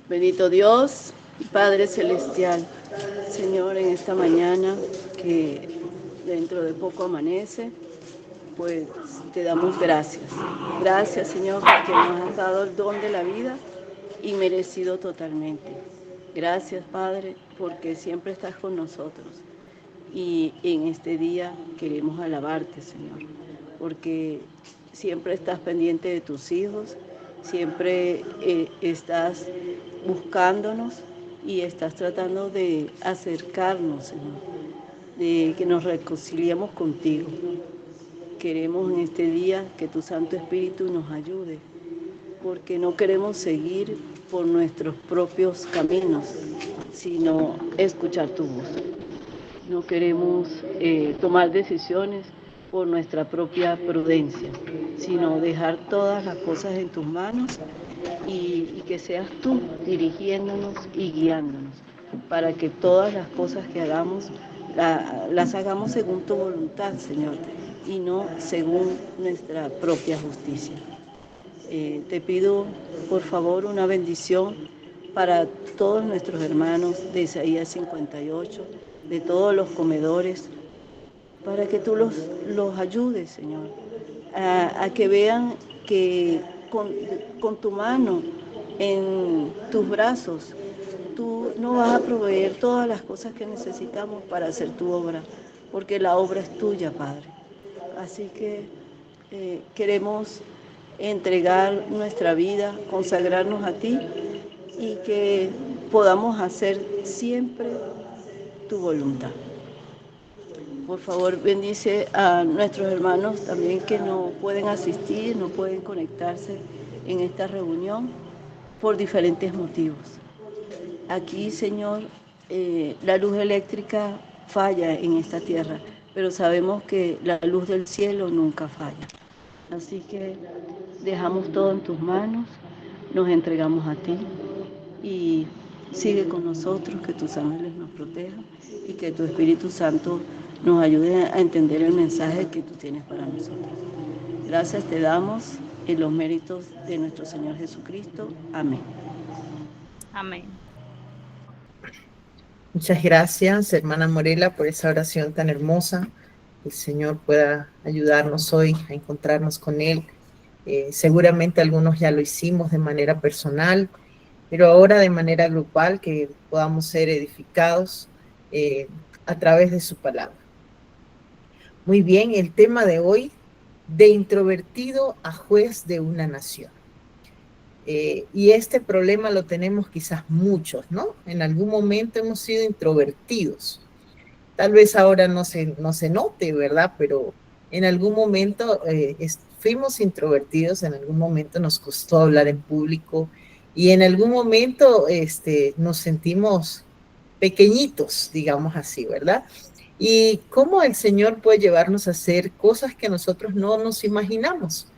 Bendito Dios, Padre Celestial, Señor, en esta mañana que dentro de poco amanece, pues te damos gracias. Gracias, Señor, porque nos has dado el don de la vida y merecido totalmente. Gracias, Padre, porque siempre estás con nosotros. Y en este día queremos alabarte, Señor, porque siempre estás pendiente de tus hijos, siempre estás buscándonos y estás tratando de acercarnos, Señor, de que nos reconciliemos contigo. Queremos en este día que tu Santo Espíritu nos ayude, porque no queremos seguir por nuestros propios caminos, sino escuchar tu voz. No queremos tomar decisiones por nuestra propia prudencia, sino dejar todas las cosas en tus manos y que seas tú dirigiéndonos y guiándonos para que todas las cosas que hagamos las hagamos según tu voluntad, Señor, y no según nuestra propia justicia. Te pido, por favor, una bendición para todos nuestros hermanos de Isaías 58, de todos los comedores, para que tú los ayudes, Señor, a que vean que con tu mano en tus brazos, tú nos vas a proveer todas las cosas que necesitamos para hacer tu obra, porque la obra es tuya, Padre. Así que queremos entregar nuestra vida, consagrarnos a ti y que podamos hacer siempre tu voluntad. Por favor, bendice a nuestros hermanos también que no pueden asistir, no pueden conectarse en esta reunión por diferentes motivos. Aquí, Señor, la luz eléctrica falla en esta tierra, pero sabemos que la luz del cielo nunca falla. Así que dejamos todo en tus manos, nos entregamos a ti y sigue con nosotros, que tus ángeles nos protejan y que tu Espíritu Santo nos ayude a entender el mensaje que tú tienes para nosotros. Gracias te damos en los méritos de nuestro Señor Jesucristo. Amén. Amén. Muchas gracias, hermana Morela, por esa oración tan hermosa. El Señor pueda ayudarnos hoy a encontrarnos con Él. Seguramente algunos ya lo hicimos de manera personal, pero ahora de manera grupal, que podamos ser edificados a través de su palabra. Muy bien, el tema de hoy, de introvertido a juez de una nación. Y este problema lo tenemos quizás muchos, ¿no? En algún momento hemos sido introvertidos. Tal vez ahora no se note, ¿verdad? Pero en algún momento fuimos introvertidos, en algún momento nos costó hablar en público y en algún momento nos sentimos pequeñitos, digamos así, ¿verdad? Y cómo el Señor puede llevarnos a hacer cosas que nosotros no nos imaginamos.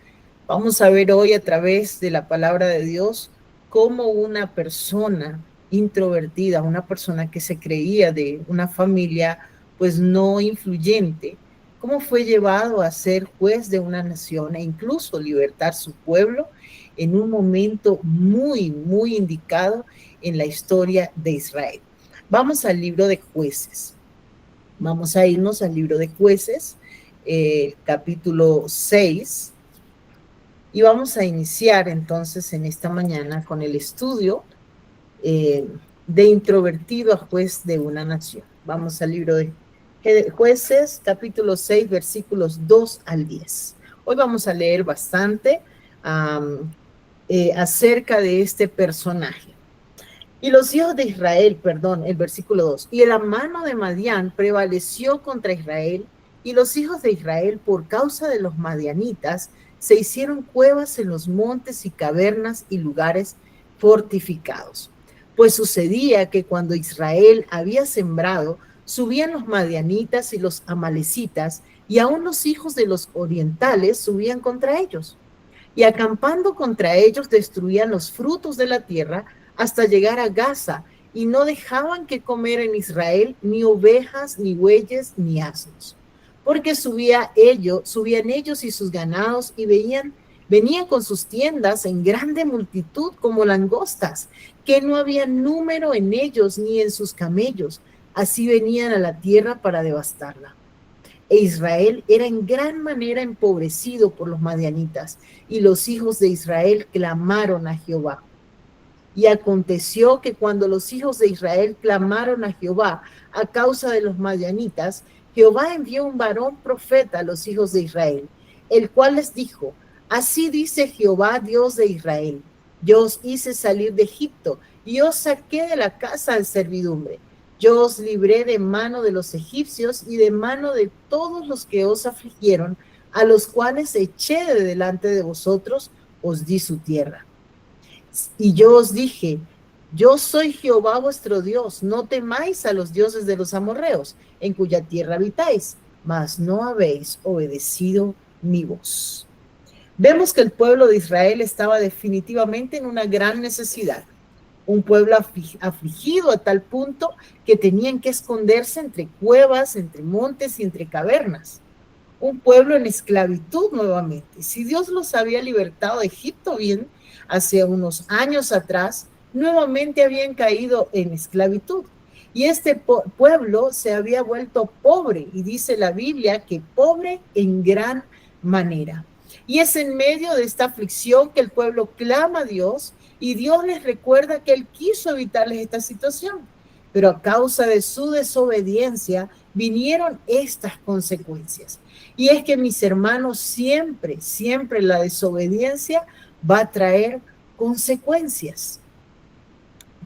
Vamos a ver hoy a través de la palabra de Dios cómo una persona introvertida, una persona que se creía de una familia pues no influyente, cómo fue llevado a ser juez de una nación e incluso libertar su pueblo en un momento muy, muy indicado en la historia de Israel. Vamos al libro de Jueces. Vamos a irnos al libro de Jueces, capítulo 6. Y vamos a iniciar entonces en esta mañana con el estudio de introvertido a juez de una nación. Vamos al libro de Jueces, capítulo 6, versículos 2 al 10. Hoy vamos a leer bastante acerca de este personaje. Y los hijos de Israel, el versículo 2, y la mano de Madián prevaleció contra Israel, y los hijos de Israel, por causa de los madianitas, se hicieron cuevas en los montes y cavernas y lugares fortificados. Pues sucedía que cuando Israel había sembrado, subían los madianitas y los amalecitas, y aún los hijos de los orientales subían contra ellos. Y acampando contra ellos, destruían los frutos de la tierra hasta llegar a Gaza, y no dejaban que comer en Israel ni ovejas, ni bueyes, ni asnos. Porque subían ellos y sus ganados y veían Venía con sus tiendas en grande multitud como langostas, que no había número en ellos ni en sus camellos. Así venían a la tierra para devastarla. E Israel era en gran manera empobrecido por los madianitas, y los hijos de Israel clamaron a Jehová. Y aconteció que cuando los hijos de Israel clamaron a Jehová a causa de los madianitas, Jehová envió un varón profeta a los hijos de Israel, el cual les dijo: así dice Jehová, Dios de Israel: yo os hice salir de Egipto y os saqué de la casa de servidumbre. Yo os libré de mano de los egipcios y de mano de todos los que os afligieron, a los cuales eché de delante de vosotros, os di su tierra. Y yo os dije: yo soy Jehová vuestro Dios, no temáis a los dioses de los amorreos, en cuya tierra habitáis, mas no habéis obedecido mi voz. Vemos que el pueblo de Israel estaba definitivamente en una gran necesidad. Un pueblo afligido a tal punto que tenían que esconderse entre cuevas, entre montes y entre cavernas. Un pueblo en esclavitud nuevamente. Si Dios los había libertado de Egipto bien hace unos años atrás, nuevamente habían caído en esclavitud. Y este pueblo se había vuelto pobre, y dice la Biblia que pobre en gran manera. Y es en medio de esta aflicción que el pueblo clama a Dios, y Dios les recuerda que Él quiso evitarles esta situación. Pero a causa de su desobediencia vinieron estas consecuencias. Y es que, mis hermanos, siempre la desobediencia va a traer consecuencias.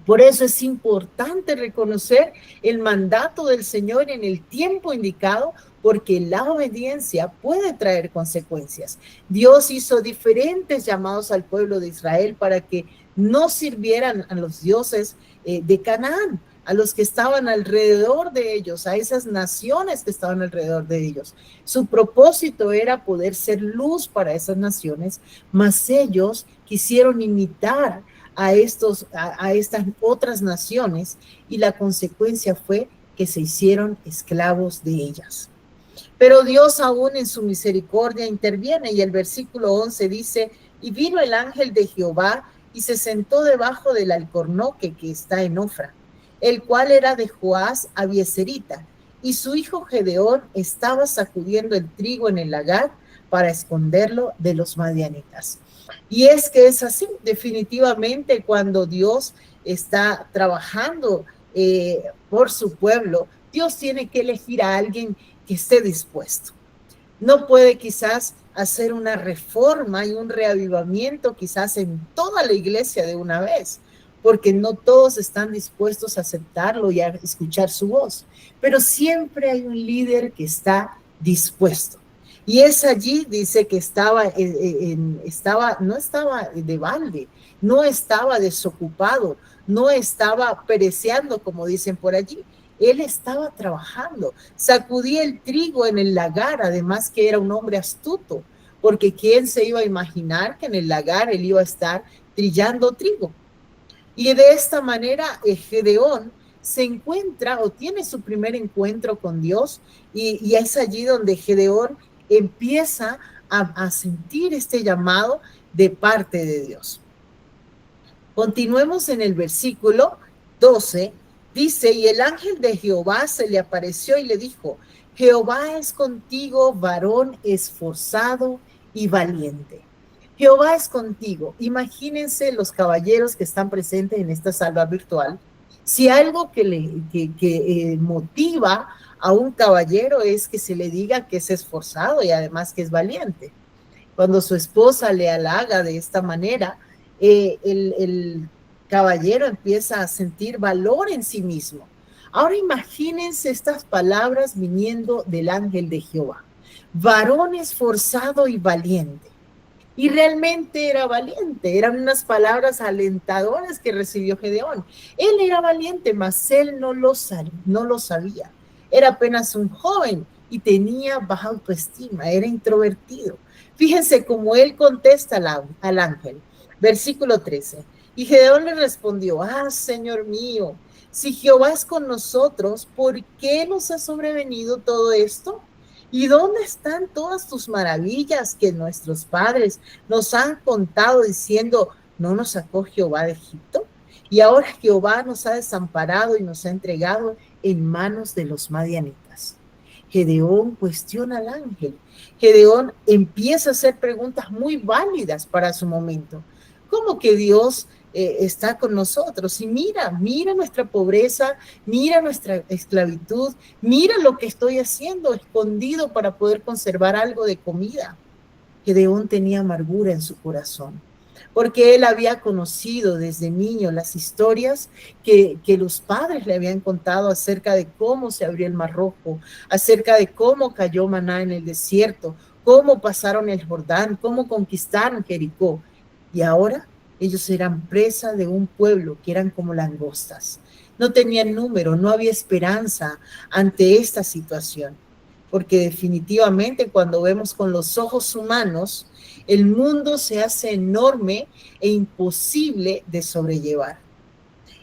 Por eso es importante reconocer el mandato del Señor en el tiempo indicado, porque la obediencia puede traer consecuencias. Dios hizo diferentes llamados al pueblo de Israel para que no sirvieran a los dioses de Canaán, a los que estaban alrededor de ellos, a esas naciones que estaban alrededor de ellos. Su propósito era poder ser luz para esas naciones, mas ellos quisieron imitar a estas otras naciones, y la consecuencia fue que se hicieron esclavos de ellas. Pero Dios aún en su misericordia interviene, y el versículo 11 dice: y vino el ángel de Jehová y se sentó debajo del alcornoque que está en Ofra, el cual era de Joás Abieserita, y su hijo Gedeón estaba sacudiendo el trigo en el lagar para esconderlo de los madianitas. Y es que es así, definitivamente, cuando Dios está trabajando por su pueblo, Dios tiene que elegir a alguien que esté dispuesto. No puede quizás hacer una reforma y un reavivamiento quizás en toda la iglesia de una vez, porque no todos están dispuestos a aceptarlo y a escuchar su voz, pero siempre hay un líder que está dispuesto. Y es allí, dice, que no estaba de balde, no estaba desocupado, no estaba pereceando, como dicen por allí. Él estaba trabajando, sacudía el trigo en el lagar, además que era un hombre astuto, porque ¿quién se iba a imaginar que en el lagar él iba a estar trillando trigo? Y de esta manera Gedeón se encuentra o tiene su primer encuentro con Dios, y es allí donde Gedeón empieza a sentir este llamado de parte de Dios. Continuemos en el versículo 12, dice: y el ángel de Jehová se le apareció y le dijo: Jehová es contigo, varón esforzado y valiente. Jehová es contigo. Imagínense los caballeros que están presentes en esta salva virtual. Si algo que motiva a un caballero es que se le diga que es esforzado y además que es valiente. Cuando su esposa le halaga de esta manera, el caballero empieza a sentir valor en sí mismo. Ahora imagínense estas palabras viniendo del ángel de Jehová: varón esforzado y valiente. Y realmente era valiente, eran unas palabras alentadoras que recibió Gedeón. Él era valiente, mas él no lo sabía. Era apenas un joven y tenía baja autoestima, era introvertido. Fíjense cómo él contesta al ángel. Versículo 13. Y Gedeón le respondió: Señor mío, si Jehová es con nosotros, ¿por qué nos ha sobrevenido todo esto? ¿Y dónde están todas tus maravillas que nuestros padres nos han contado diciendo, no nos sacó Jehová de Egipto? Y ahora Jehová nos ha desamparado y nos ha entregado en manos de los madianitas. Gedeón cuestiona al ángel. Gedeón empieza a hacer preguntas muy válidas para su momento. ¿Cómo que Dios está con nosotros? Y mira nuestra pobreza, mira nuestra esclavitud, mira lo que estoy haciendo escondido para poder conservar algo de comida. Gedeón tenía amargura en su corazón, porque él había conocido desde niño las historias que los padres le habían contado acerca de cómo se abrió el Mar Rojo, acerca de cómo cayó maná en el desierto, cómo pasaron el Jordán, cómo conquistaron Jericó. Y ahora ellos eran presa de un pueblo que eran como langostas. No tenían número, no había esperanza ante esta situación, porque definitivamente cuando vemos con los ojos humanos, el mundo se hace enorme e imposible de sobrellevar.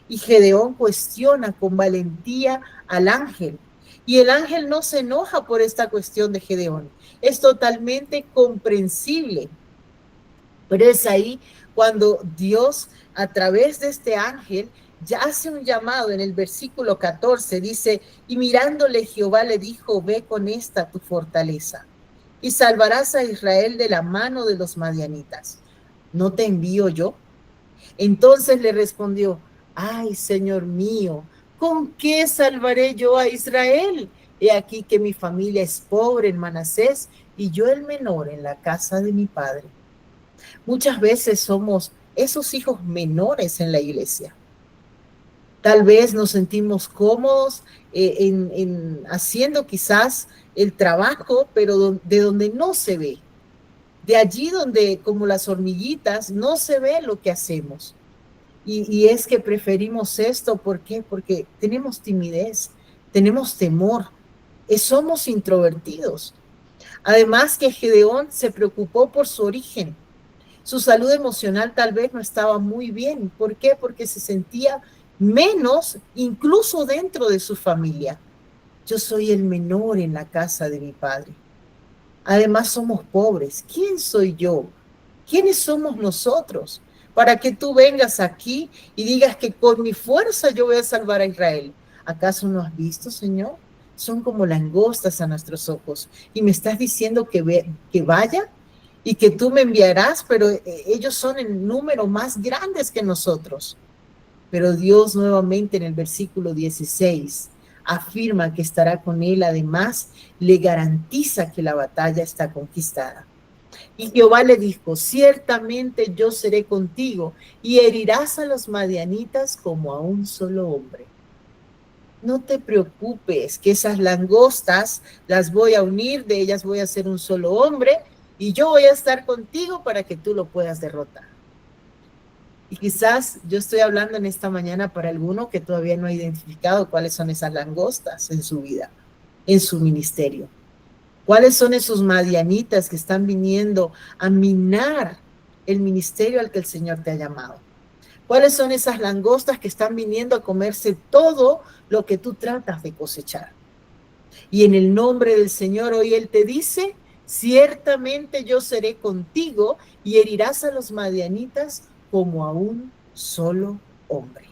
Y Gedeón cuestiona con valentía al ángel. Y el ángel no se enoja por esta cuestión de Gedeón. Es totalmente comprensible. Pero es ahí cuando Dios, a través de este ángel, ya hace un llamado en el versículo 14, dice, y mirándole Jehová le dijo, ve con esta tu fortaleza, y salvarás a Israel de la mano de los madianitas. ¿No te envío yo? Entonces le respondió, ay, Señor mío, ¿con qué salvaré yo a Israel? He aquí que mi familia es pobre en Manasés, y yo el menor en la casa de mi padre. Muchas veces somos esos hijos menores en la iglesia. Tal vez nos sentimos cómodos en haciendo quizás el trabajo, pero de donde no se ve. De allí donde, como las hormiguitas, no se ve lo que hacemos. Y es que preferimos esto, ¿por qué? Porque tenemos timidez, tenemos temor, somos introvertidos. Además que Gedeón se preocupó por su origen. Su salud emocional tal vez no estaba muy bien. ¿Por qué? Porque se sentía menos incluso dentro de su familia. Yo soy el menor en la casa de mi padre. Además somos pobres. ¿Quién soy yo? ¿Quiénes somos nosotros? Para que tú vengas aquí y digas que con mi fuerza yo voy a salvar a Israel. ¿Acaso no has visto, Señor? Son como langostas a nuestros ojos. Y me estás diciendo que vaya y que tú me enviarás, pero ellos son en número más grandes que nosotros. Pero Dios nuevamente en el versículo 16 afirma que estará con él, además le garantiza que la batalla está conquistada. Y Jehová le dijo, ciertamente yo seré contigo y herirás a los madianitas como a un solo hombre. No te preocupes, que esas langostas las voy a unir, de ellas voy a hacer un solo hombre y yo voy a estar contigo para que tú lo puedas derrotar. Y quizás yo estoy hablando en esta mañana para alguno que todavía no ha identificado cuáles son esas langostas en su vida, en su ministerio. ¿Cuáles son esos madianitas que están viniendo a minar el ministerio al que el Señor te ha llamado? ¿Cuáles son esas langostas que están viniendo a comerse todo lo que tú tratas de cosechar? Y en el nombre del Señor hoy Él te dice, ciertamente yo seré contigo y herirás a los madianitas como a un solo hombre.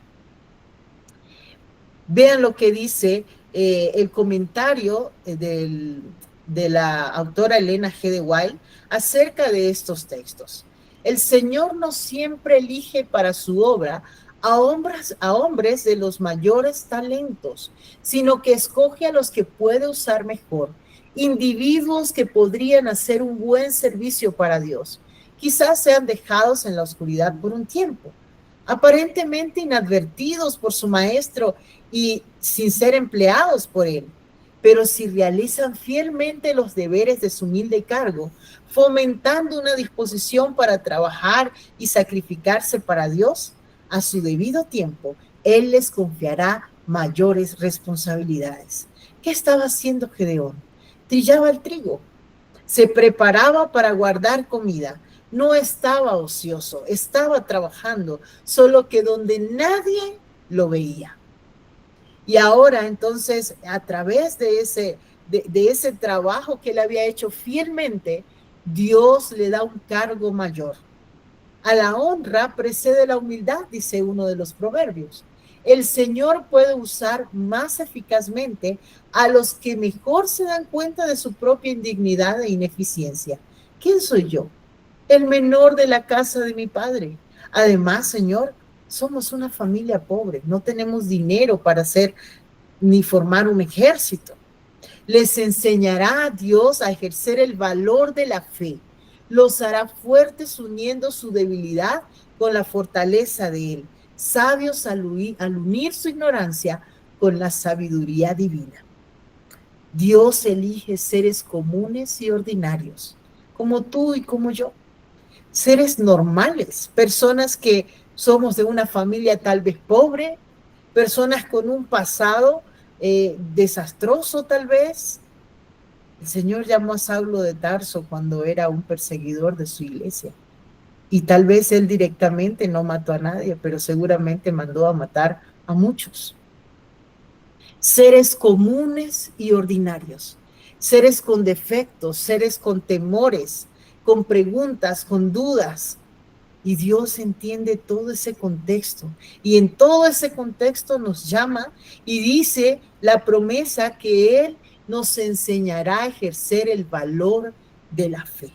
Vean lo que dice el comentario de la autora Elena G. de White acerca de estos textos. El Señor no siempre elige para su obra a hombres de los mayores talentos, sino que escoge a los que puede usar mejor, individuos que podrían hacer un buen servicio para Dios. Quizás sean dejados en la oscuridad por un tiempo, aparentemente inadvertidos por su maestro y sin ser empleados por él. Pero si realizan fielmente los deberes de su humilde cargo, fomentando una disposición para trabajar y sacrificarse para Dios, a su debido tiempo, Él les confiará mayores responsabilidades. ¿Qué estaba haciendo Gedeón? Trillaba el trigo, se preparaba para guardar comida, no estaba ocioso, estaba trabajando, solo que donde nadie lo veía. Y ahora entonces, a través de de ese trabajo que él había hecho fielmente, Dios le da un cargo mayor. A la honra precede la humildad, dice uno de los proverbios. El Señor puede usar más eficazmente a los que mejor se dan cuenta de su propia indignidad e ineficiencia. ¿Quién soy yo? El menor de la casa de mi padre. Además, Señor, somos una familia pobre, no tenemos dinero para hacer ni formar un ejército. Les enseñará a Dios a ejercer el valor de la fe. Los hará fuertes uniendo su debilidad con la fortaleza de Él. Sabios al unir su ignorancia con la sabiduría divina. Dios elige seres comunes y ordinarios, como tú y como yo. Seres normales, personas que somos de una familia tal vez pobre, personas con un pasado desastroso tal vez. El Señor llamó a Saulo de Tarso cuando era un perseguidor de su iglesia. Y tal vez él directamente no mató a nadie, pero seguramente mandó a matar a muchos. Seres comunes y ordinarios, seres con defectos, seres con temores, con preguntas, con dudas. Y Dios entiende todo ese contexto. Y en todo ese contexto nos llama y dice la promesa que Él nos enseñará a ejercer el valor de la fe.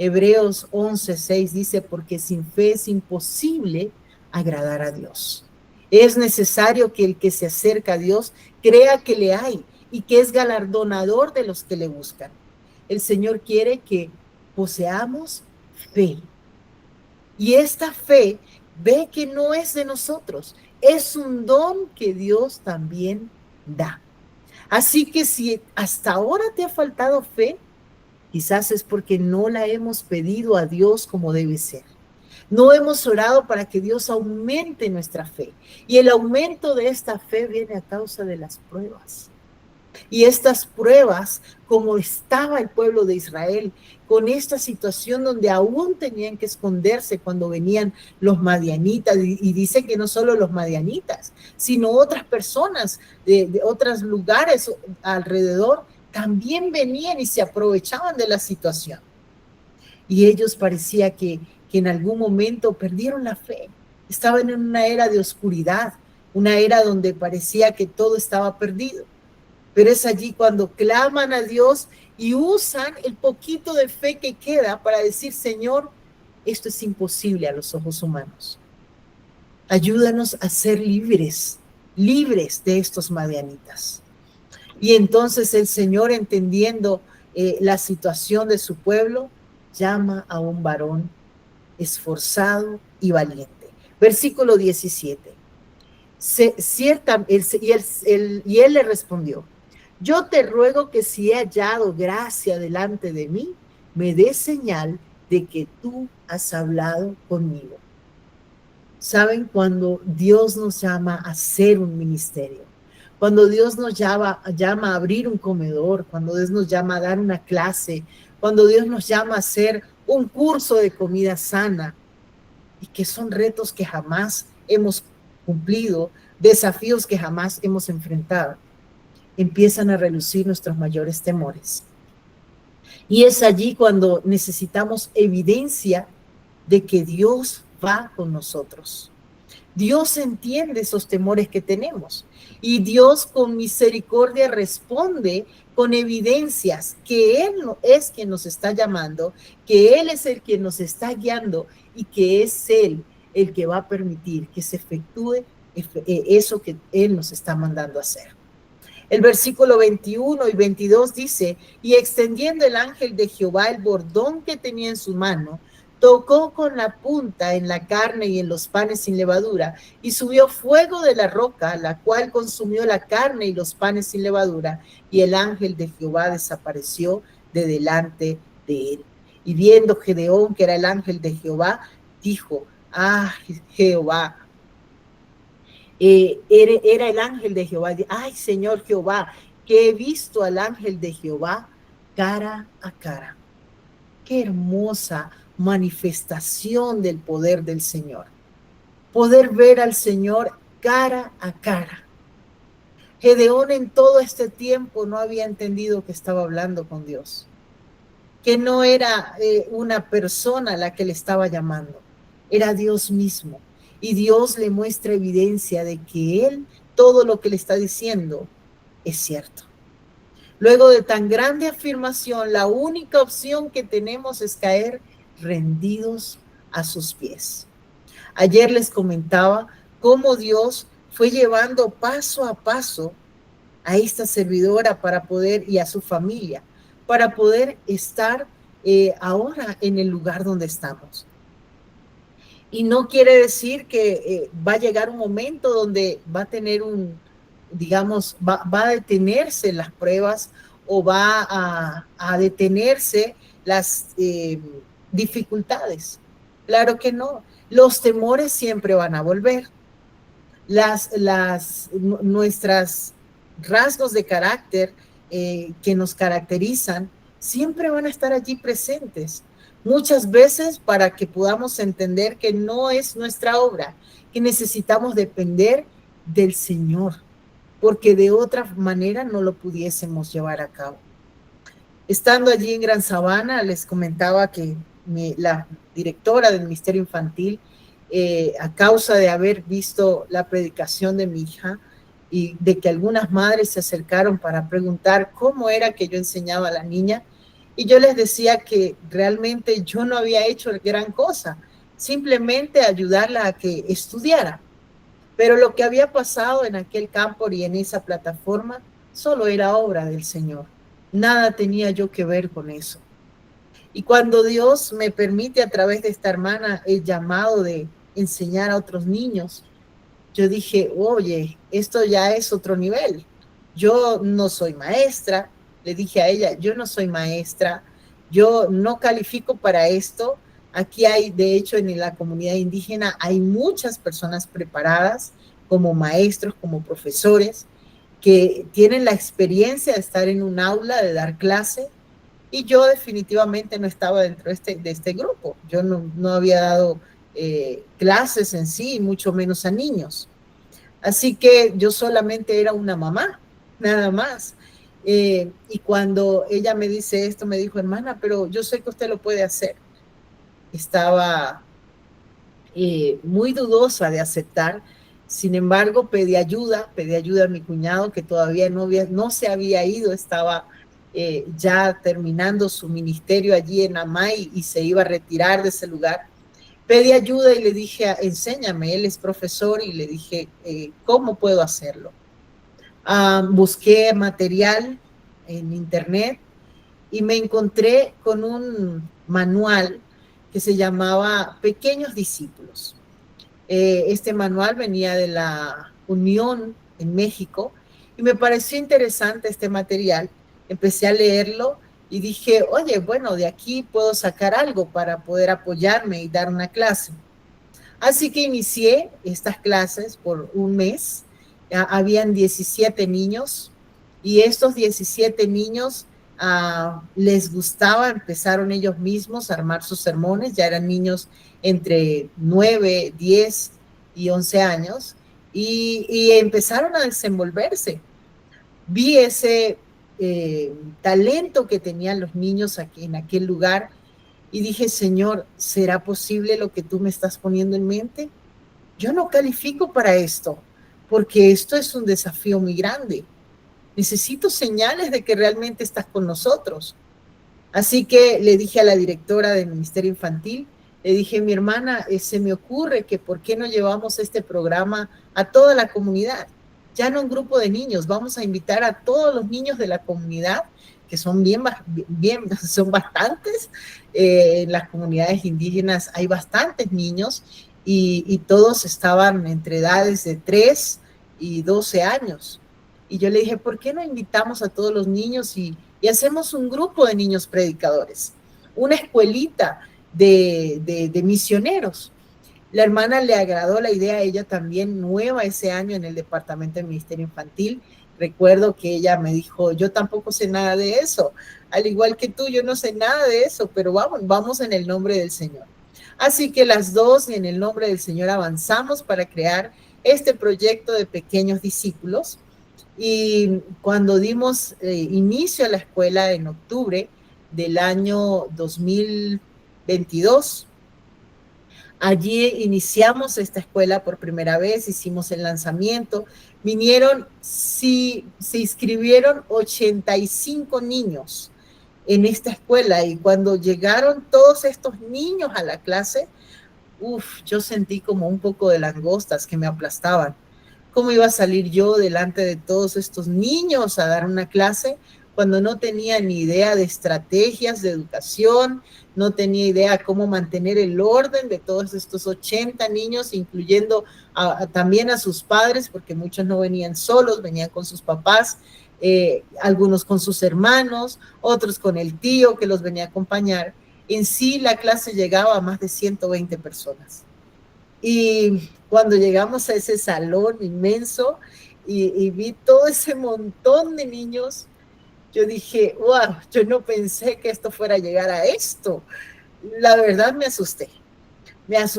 Hebreos 11:6 dice, porque sin fe es imposible agradar a Dios. Es necesario que el que se acerca a Dios crea que le hay y que es galardonador de los que le buscan. El Señor quiere que poseamos fe. Y esta fe ve que no es de nosotros, es un don que Dios también da. Así que si hasta ahora te ha faltado fe, quizás es porque no la hemos pedido a Dios como debe ser. No hemos orado para que Dios aumente nuestra fe. Y el aumento de esta fe viene a causa de las pruebas. Y estas pruebas, como estaba el pueblo de Israel, con esta situación donde aún tenían que esconderse cuando venían los madianitas, y dice que no solo los madianitas, sino otras personas de otros lugares alrededor, también venían y se aprovechaban de la situación. Y ellos parecía que en algún momento perdieron la fe, estaban en una era de oscuridad, una era donde parecía que todo estaba perdido. Pero es allí cuando claman a Dios y usan el poquito de fe que queda para decir, Señor, esto es imposible a los ojos humanos. Ayúdanos a ser libres de estos madianitas. Y entonces el Señor, entendiendo la situación de su pueblo, llama a un varón esforzado y valiente. Versículo 17. Y él le respondió, yo te ruego que si he hallado gracia delante de mí, me des señal de que tú has hablado conmigo. ¿Saben? Cuando Dios nos llama a hacer un ministerio, cuando Dios nos llama a abrir un comedor, cuando Dios nos llama a dar una clase, cuando Dios nos llama a hacer un curso de comida sana, y que son retos que jamás hemos cumplido, desafíos que jamás hemos enfrentado, empiezan a relucir nuestros mayores temores. Y es allí cuando necesitamos evidencia de que Dios va con nosotros. Dios entiende esos temores que tenemos y Dios con misericordia responde con evidencias que Él es quien nos está llamando, que Él es el que nos está guiando y que es Él el que va a permitir que se efectúe eso que Él nos está mandando a hacer. El versículo 21 y 22 dice, y extendiendo el ángel de Jehová el bordón que tenía en su mano, tocó con la punta en la carne y en los panes sin levadura, y subió fuego de la roca, la cual consumió la carne y los panes sin levadura, y el ángel de Jehová desapareció de delante de él. Y viendo Gedeón, que era el ángel de Jehová, dijo, Jehová, era el ángel de Jehová. Ay, Señor Jehová, que he visto al ángel de Jehová cara a cara. Qué hermosa manifestación del poder del Señor. Poder ver al Señor cara a cara. Gedeón en todo este tiempo no había entendido que estaba hablando con Dios, que no era una persona la que le estaba llamando, era Dios mismo. Y Dios le muestra evidencia de que él, todo lo que le está diciendo, es cierto. Luego de tan grande afirmación, la única opción que tenemos es caer rendidos a sus pies. Ayer les comentaba cómo Dios fue llevando paso a paso a esta servidora para poder, y a su familia, para poder estar ahora en el lugar donde estamos. Y no quiere decir que va a llegar un momento donde va a tener digamos, va a detenerse las pruebas o va a detenerse las dificultades. Claro que no. Los temores siempre van a volver. Nuestras rasgos de carácter que nos caracterizan siempre van a estar allí presentes. Muchas veces para que podamos entender que no es nuestra obra, que necesitamos depender del Señor, porque de otra manera no lo pudiésemos llevar a cabo. Estando allí en Gran Sabana, les comentaba que la directora del Ministerio Infantil, a causa de haber visto la predicación de mi hija y de que algunas madres se acercaron para preguntar cómo era que yo enseñaba a la niña, y yo les decía que realmente yo no había hecho gran cosa, simplemente ayudarla a que estudiara. Pero lo que había pasado en aquel campo y en esa plataforma solo era obra del Señor. Nada tenía yo que ver con eso. Y cuando Dios me permite a través de esta hermana el llamado de enseñar a otros niños, yo dije, oye, esto ya es otro nivel. Yo no soy maestra, le dije a ella, yo no soy maestra, yo no califico para esto. Aquí hay, de hecho, en la comunidad indígena hay muchas personas preparadas como maestros, como profesores, que tienen la experiencia de estar en un aula, de dar clase, y yo definitivamente no estaba dentro de este grupo. Yo no había dado clases en sí, mucho menos a niños. Así que yo solamente era una mamá, nada más. Y cuando ella me dice esto, me dijo, hermana, pero yo sé que usted lo puede hacer. Estaba muy dudosa de aceptar. Sin embargo, pedí ayuda a mi cuñado, que todavía no se había ido, estaba ya terminando su ministerio allí en Amay y se iba a retirar de ese lugar. Pedí ayuda y le dije, enséñame, él es profesor, y le dije, ¿cómo puedo hacerlo? Busqué material en internet y me encontré con un manual que se llamaba Pequeños Discípulos. Este manual venía de la Unión en México y me pareció interesante este material. Empecé a leerlo y dije, oye, bueno, de aquí puedo sacar algo para poder apoyarme y dar una clase. Así que inicié estas clases por un mes. Habían 17 niños y estos 17 niños les gustaba, empezaron ellos mismos a armar sus sermones. Ya eran niños entre 9, 10 y 11 años y empezaron a desenvolverse. Vi ese talento que tenían los niños aquí en aquel lugar y dije, Señor, ¿será posible lo que tú me estás poniendo en mente? Yo no califico para esto, porque esto es un desafío muy grande. Necesito señales de que realmente estás con nosotros. Así que le dije a la directora del Ministerio Infantil, le dije, mi hermana, se me ocurre que por qué no llevamos este programa a toda la comunidad, ya no un grupo de niños, vamos a invitar a todos los niños de la comunidad, que son son bastantes. En las comunidades indígenas hay bastantes niños y todos estaban entre edades de 3 y 12 años. Y yo le dije, ¿por qué no invitamos a todos los niños y hacemos un grupo de niños predicadores? Una escuelita de misioneros. La hermana le agradó la idea, ella también nueva ese año en el departamento del Ministerio Infantil. Recuerdo que ella me dijo, yo tampoco sé nada de eso, al igual que tú, yo no sé nada de eso, pero vamos en el nombre del Señor. Así que las dos en el nombre del Señor avanzamos para crear este proyecto de pequeños discípulos. Y cuando dimos inicio a la escuela en octubre del año 2022, allí iniciamos esta escuela por primera vez, hicimos el lanzamiento, se inscribieron 85 niños en esta escuela, y cuando llegaron todos estos niños a la clase, yo sentí como un poco de langostas que me aplastaban. ¿Cómo iba a salir yo delante de todos estos niños a dar una clase cuando no tenía ni idea de estrategias de educación, no tenía idea cómo mantener el orden de todos estos 80 niños, incluyendo también a sus padres, porque muchos no venían solos, venían con sus papás, algunos con sus hermanos, otros con el tío que los venía a acompañar? En sí, la clase llegaba a más de 120 personas. Y cuando llegamos a ese salón inmenso y vi todo ese montón de niños, yo dije, wow, yo no pensé que esto fuera a llegar a esto. La verdad me asusté. Las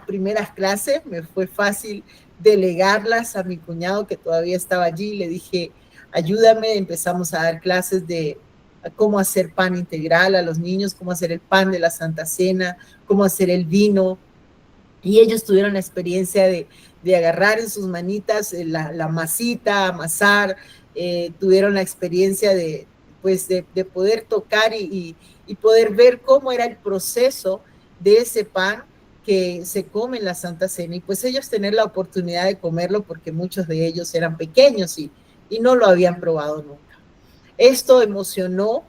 primeras clases, me fue fácil delegarlas a mi cuñado que todavía estaba allí. Le dije, ayúdame. Empezamos a dar clases de cómo hacer pan integral a los niños, cómo hacer el pan de la Santa Cena, cómo hacer el vino. Y ellos tuvieron la experiencia de agarrar en sus manitas la masita, amasar, tuvieron la experiencia de poder tocar y poder ver cómo era el proceso de ese pan que se come en la Santa Cena, y pues ellos tener la oportunidad de comerlo porque muchos de ellos eran pequeños y no lo habían probado nunca. Esto emocionó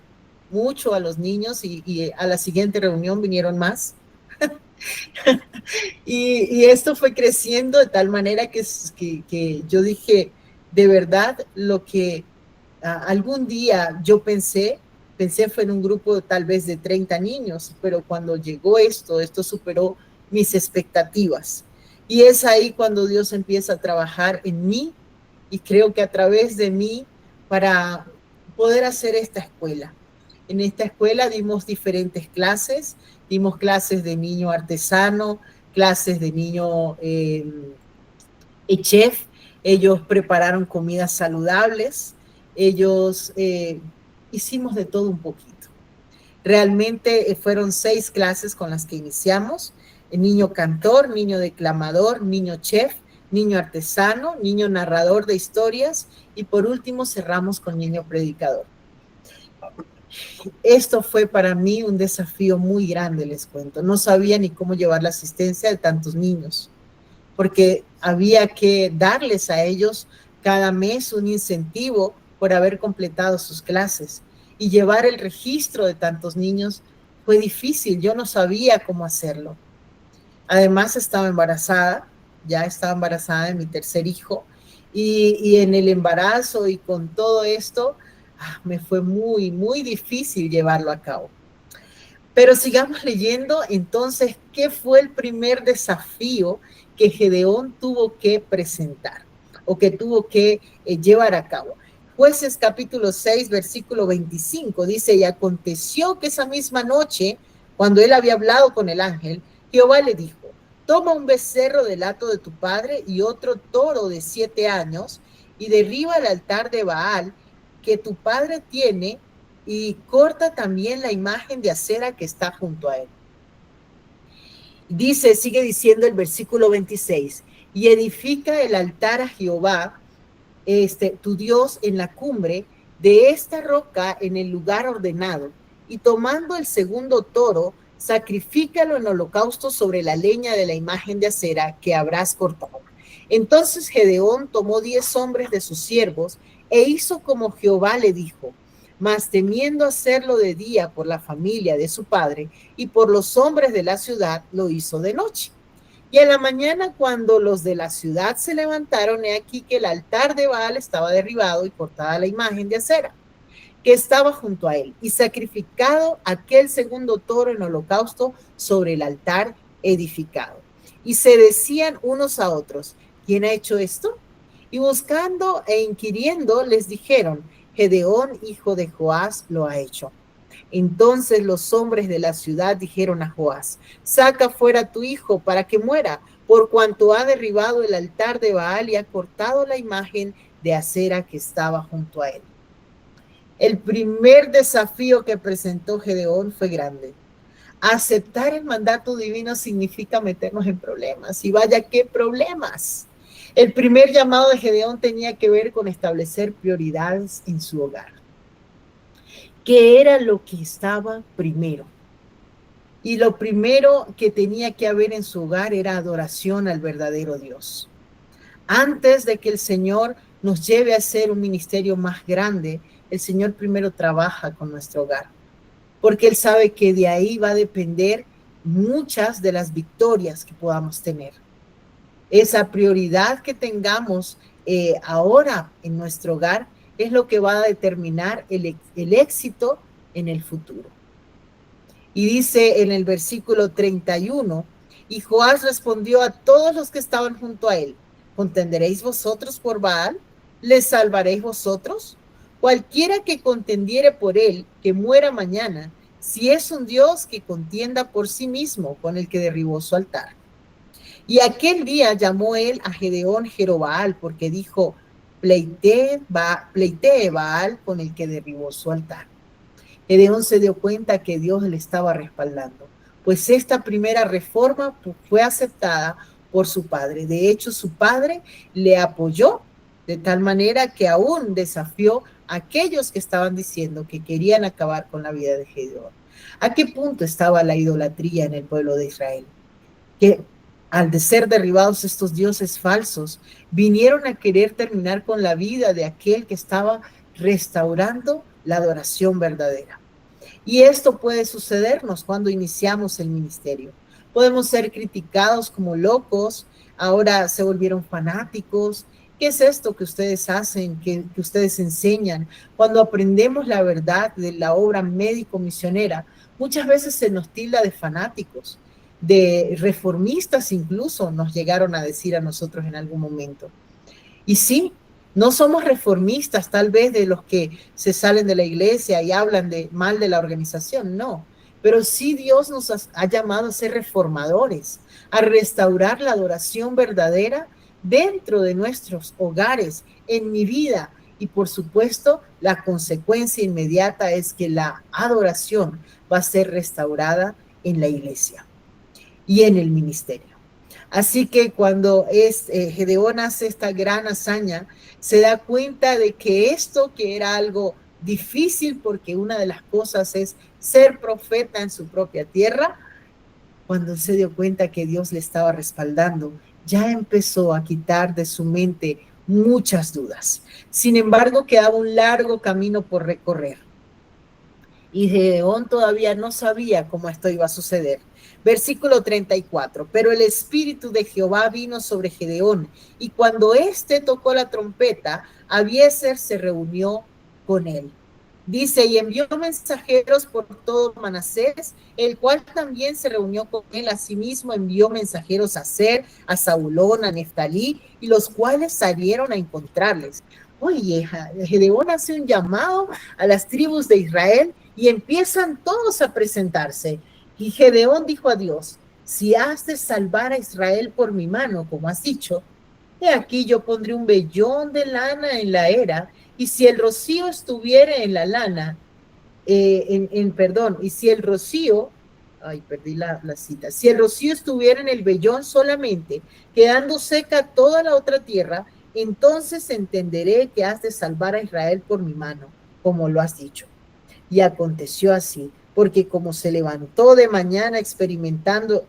mucho a los niños y a la siguiente reunión vinieron más. Y esto fue creciendo de tal manera que yo dije, de verdad, lo que algún día yo pensé fue en un grupo tal vez de 30 niños, pero cuando llegó esto superó mis expectativas. Y es ahí cuando Dios empieza a trabajar en mí, y creo que a través de mí, para poder hacer esta escuela. En esta escuela dimos diferentes clases, dimos clases de niño artesano, clases de niño chef. Ellos prepararon comidas saludables, ellos hicimos de todo un poquito. Realmente fueron 6 clases con las que iniciamos: niño cantor, niño declamador, niño chef, niño artesano, niño narrador de historias, y por último cerramos con niño predicador. Esto fue para mí un desafío muy grande, les cuento. No sabía ni cómo llevar la asistencia de tantos niños, porque había que darles a ellos cada mes un incentivo por haber completado sus clases. Y llevar el registro de tantos niños fue difícil, yo no sabía cómo hacerlo. Además estaba embarazada, ya estaba embarazada de mi tercer hijo, y en el embarazo y con todo esto, me fue muy, muy difícil llevarlo a cabo. Pero sigamos leyendo. Entonces, ¿qué fue el primer desafío que Gedeón tuvo que presentar o que tuvo que llevar a cabo? Jueces capítulo 6, versículo 25, dice: y aconteció que esa misma noche, cuando él había hablado con el ángel, Jehová le dijo: toma un becerro del hato de tu padre y otro toro de 7 años, y derriba el altar de Baal que tu padre tiene, y corta también la imagen de acera que está junto a él. Dice, sigue diciendo el versículo 26, y edifica el altar a Jehová, tu Dios, en la cumbre de esta roca, en el lugar ordenado, y tomando el segundo toro, sacrifícalo en holocausto sobre la leña de la imagen de acera que habrás cortado. Entonces Gedeón tomó 10 hombres de sus siervos e hizo como Jehová le dijo, mas temiendo hacerlo de día por la familia de su padre y por los hombres de la ciudad, lo hizo de noche. Y en la mañana, cuando los de la ciudad se levantaron, he aquí que el altar de Baal estaba derribado y cortada la imagen de acera que estaba junto a él, y sacrificado aquel segundo toro en holocausto sobre el altar edificado. Y se decían unos a otros, ¿quién ha hecho esto? Y buscando e inquiriendo les dijeron, Gedeón, hijo de Joás, lo ha hecho. Entonces los hombres de la ciudad dijeron a Joás, saca fuera tu hijo para que muera, por cuanto ha derribado el altar de Baal y ha cortado la imagen de acera que estaba junto a él. El primer desafío que presentó Gedeón fue grande. Aceptar el mandato divino significa meternos en problemas, y vaya qué problemas. El primer llamado de Gedeón tenía que ver con establecer prioridades en su hogar. ¿Qué era lo que estaba primero? Y lo primero que tenía que haber en su hogar era adoración al verdadero Dios. Antes de que el Señor nos lleve a hacer un ministerio más grande, el Señor primero trabaja con nuestro hogar, porque Él sabe que de ahí va a depender muchas de las victorias que podamos tener. Esa prioridad que tengamos ahora en nuestro hogar es lo que va a determinar el éxito en el futuro. Y dice en el versículo 31, y Joás respondió a todos los que estaban junto a él: ¿contenderéis vosotros por Baal? ¿Les salvaréis vosotros? Cualquiera que contendiere por él, que muera mañana, si es un Dios, que contienda por sí mismo con el que derribó su altar. Y aquel día llamó él a Gedeón Jerobaal, porque dijo: pleitee Baal con el que derribó su altar. Gedeón se dio cuenta que Dios le estaba respaldando, pues esta primera reforma fue aceptada por su padre. De hecho, su padre le apoyó de tal manera que aún desafió a aquellos que estaban diciendo que querían acabar con la vida de Gedeón. ¿A qué punto estaba la idolatría en el pueblo de Israel? Que al de ser derribados estos dioses falsos, vinieron a querer terminar con la vida de aquel que estaba restaurando la adoración verdadera. Y esto puede sucedernos cuando iniciamos el ministerio. Podemos ser criticados como locos, ahora se volvieron fanáticos. ¿Qué es esto que ustedes hacen, que ustedes enseñan? Cuando aprendemos la verdad de la obra médico-misionera, muchas veces se nos tilda de fanáticos, de reformistas incluso, nos llegaron a decir a nosotros en algún momento. Y sí, no somos reformistas, tal vez de los que se salen de la iglesia y hablan mal de la organización, no. Pero sí Dios nos ha llamado a ser reformadores, a restaurar la adoración verdadera dentro de nuestros hogares, en mi vida. Y por supuesto, la consecuencia inmediata es que la adoración va a ser restaurada en la iglesia y en el ministerio. Así que cuando Gedeón hace esta gran hazaña, se da cuenta de que esto, que era algo difícil, porque una de las cosas es ser profeta en su propia tierra, cuando se dio cuenta que Dios le estaba respaldando, ya empezó a quitar de su mente muchas dudas. Sin embargo, quedaba un largo camino por recorrer. Y Gedeón todavía no sabía cómo esto iba a suceder. Versículo 34, pero el Espíritu de Jehová vino sobre Gedeón, y cuando éste tocó la trompeta, Abiezer se reunió con él. Dice, y envió mensajeros por todo Manasés, el cual también se reunió con él. Asimismo envió mensajeros a Aser, a Zabulón, a Neftalí, y los cuales salieron a encontrarles. Oye, Gedeón hace un llamado a las tribus de Israel y empiezan todos a presentarse. Y Gedeón dijo a Dios: si has de salvar a Israel por mi mano, como has dicho, he aquí yo pondré un vellón de lana en la era, y si el rocío estuviera en la lana, y si el rocío, perdí la cita, si el rocío estuviera en el vellón solamente, quedando seca toda la otra tierra, entonces entenderé que has de salvar a Israel por mi mano, como lo has dicho. Y aconteció así, porque como se levantó de mañana exprimiendo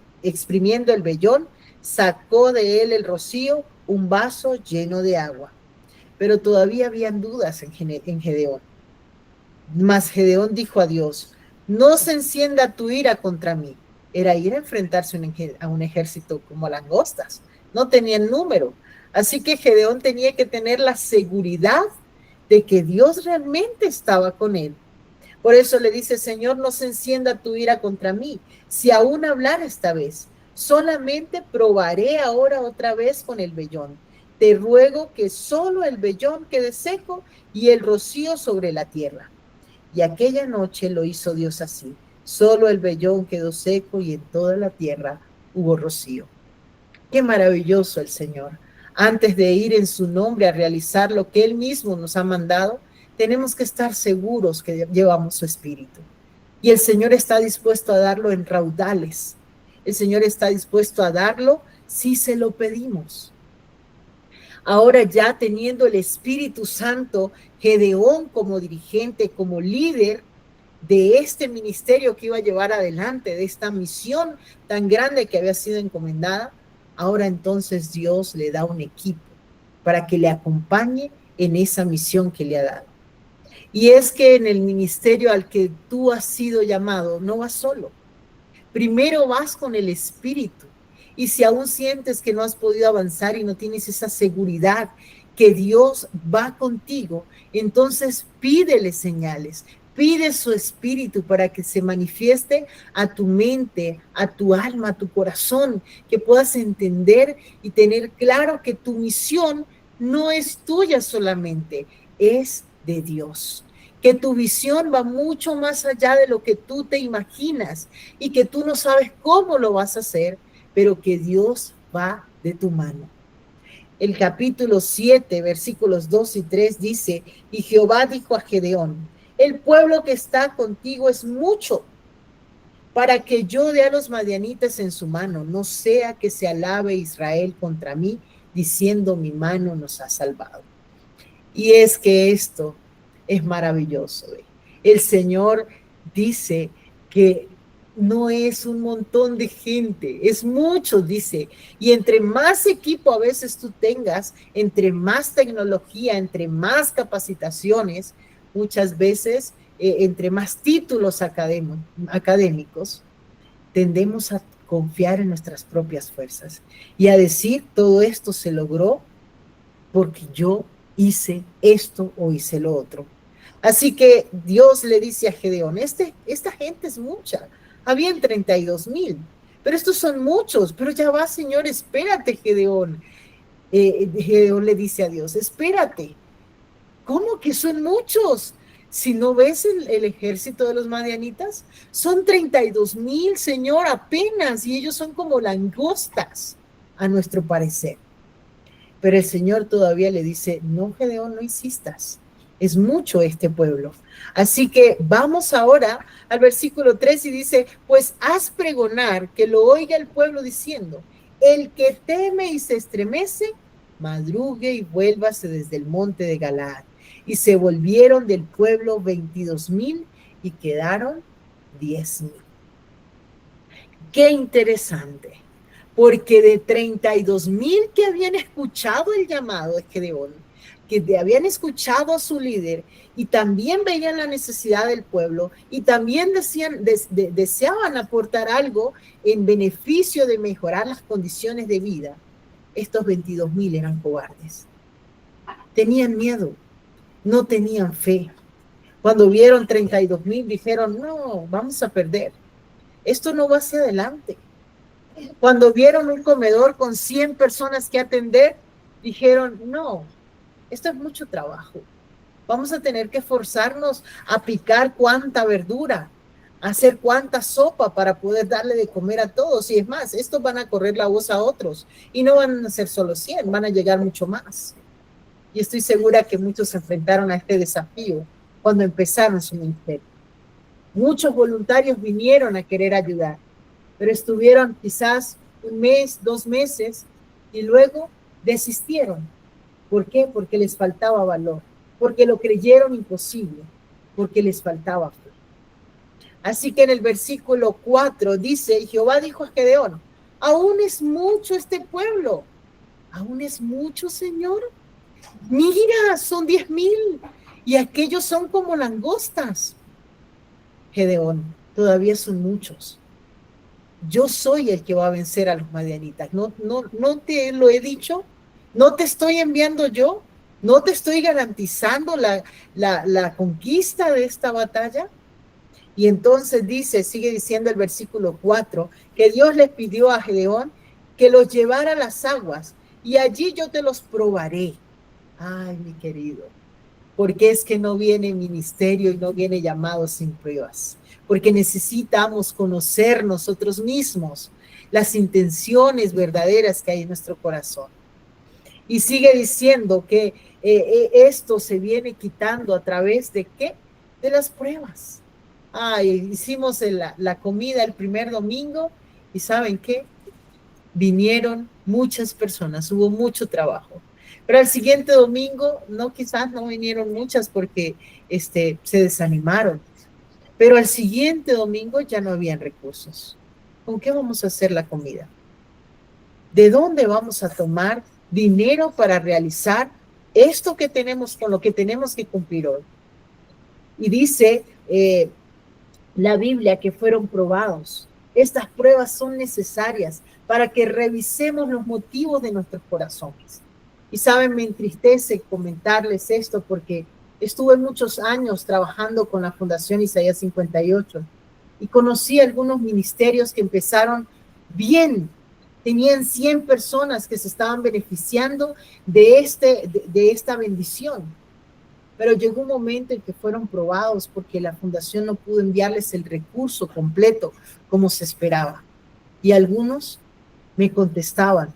el vellón, sacó de él el rocío, un vaso lleno de agua. Pero todavía habían dudas en Gedeón. Mas Gedeón dijo a Dios: no se encienda tu ira contra mí. Era ir a enfrentarse a un ejército como langostas. No tenían número. Así que Gedeón tenía que tener la seguridad de que Dios realmente estaba con él. Por eso le dice: Señor, no se encienda tu ira contra mí, si aún hablara esta vez. Solamente probaré ahora otra vez con el vellón. Te ruego que solo el vellón quede seco y el rocío sobre la tierra. Y aquella noche lo hizo Dios así. Solo el vellón quedó seco y en toda la tierra hubo rocío. Qué maravilloso el Señor. Antes de ir en su nombre a realizar lo que Él mismo nos ha mandado, tenemos que estar seguros que llevamos su espíritu. Y el Señor está dispuesto a darlo en raudales. El Señor está dispuesto a darlo si se lo pedimos. Ahora ya teniendo el Espíritu Santo, Gedeón como dirigente, como líder de este ministerio que iba a llevar adelante, de esta misión tan grande que había sido encomendada, ahora entonces Dios le da un equipo para que le acompañe en esa misión que le ha dado. Y es que en el ministerio al que tú has sido llamado, no vas solo. Primero vas con el Espíritu. Y si aún sientes que no has podido avanzar y no tienes esa seguridad que Dios va contigo, entonces pídele señales, pide su Espíritu para que se manifieste a tu mente, a tu alma, a tu corazón, que puedas entender y tener claro que tu misión no es tuya solamente, es de Dios. Que tu visión va mucho más allá de lo que tú te imaginas y que tú no sabes cómo lo vas a hacer, pero que Dios va de tu mano. El capítulo 7, versículos 2 y 3 dice, y Jehová dijo a Gedeón, el pueblo que está contigo es mucho, para que yo dé a los madianitas en su mano, no sea que se alabe Israel contra mí, diciendo mi mano nos ha salvado. Y es que esto es maravilloso. El Señor dice que no es un montón de gente, es mucho, dice. Y entre más equipo a veces tú tengas, entre más tecnología, entre más capacitaciones, muchas veces, entre más títulos académicos, tendemos a confiar en nuestras propias fuerzas y a decir, todo esto se logró porque yo hice esto o hice lo otro. Así que Dios le dice a Gedeón, esta gente es mucha, habían 32,000, pero estos son muchos, pero ya va, Señor, espérate, Gedeón. Gedeón le dice a Dios, espérate, ¿cómo que son muchos? Si no ves el ejército de los madianitas, son 32,000, Señor, apenas, y ellos son como langostas, a nuestro parecer. Pero el Señor todavía le dice, no, Gedeón, no insistas, es mucho este pueblo. Así que vamos ahora al versículo 3 y dice, pues haz pregonar que lo oiga el pueblo diciendo, el que teme y se estremece, madrugue y vuélvase desde el monte de Galaad. Y se volvieron del pueblo 22,000 y quedaron 10,000. Qué interesante, porque de 32,000 que habían escuchado el llamado de Gedeón, que habían escuchado a su líder y también veían la necesidad del pueblo y también deseaban aportar algo en beneficio de mejorar las condiciones de vida, estos 22,000 eran cobardes. Tenían miedo, no tenían fe. Cuando vieron 32,000 dijeron, no, vamos a perder. Esto no va hacia adelante. Cuando vieron un comedor con 100 personas que atender, dijeron, no, esto es mucho trabajo. Vamos a tener que esforzarnos a picar cuánta verdura, a hacer cuánta sopa para poder darle de comer a todos. Y es más, estos van a correr la voz a otros y no van a ser solo 100, van a llegar mucho más. Y estoy segura que muchos se enfrentaron a este desafío cuando empezaron su ministerio. Muchos voluntarios vinieron a querer ayudar, pero estuvieron quizás 1 mes, 2 meses y luego desistieron. ¿Por qué? Porque les faltaba valor, porque lo creyeron imposible, porque les faltaba fe. Así que en el versículo 4 dice, Jehová dijo a Gedeón, aún es mucho este pueblo, aún es mucho, Señor. Mira, son 10,000 y aquellos son como langostas. Gedeón, todavía son muchos. Yo soy el que va a vencer a los madianitas. No te lo he dicho, no te estoy enviando yo, no te estoy garantizando la conquista de esta batalla. Y entonces sigue diciendo el versículo 4, que Dios les pidió a Gedeón que los llevara a las aguas y allí yo te los probaré. Ay, mi querido, porque es que no viene ministerio y no viene llamado sin pruebas, porque necesitamos conocer nosotros mismos, las intenciones verdaderas que hay en nuestro corazón. Y sigue diciendo que esto se viene quitando a través de ¿qué? De las pruebas. Hicimos la comida el primer domingo y ¿saben qué? Vinieron muchas personas, hubo mucho trabajo. Pero al siguiente domingo, quizás no vinieron muchas porque se desanimaron. Pero al siguiente domingo ya no habían recursos. ¿Con qué vamos a hacer la comida? ¿De dónde vamos a tomar dinero para realizar esto que tenemos, con lo que tenemos que cumplir hoy? Y dice la Biblia que fueron probados. Estas pruebas son necesarias para que revisemos los motivos de nuestros corazones. Y saben, me entristece comentarles esto porque estuve muchos años trabajando con la Fundación Isaías 58 y conocí algunos ministerios que empezaron bien. Tenían 100 personas que se estaban beneficiando de esta bendición. Pero llegó un momento en que fueron probados porque la fundación no pudo enviarles el recurso completo como se esperaba. Y algunos me contestaban,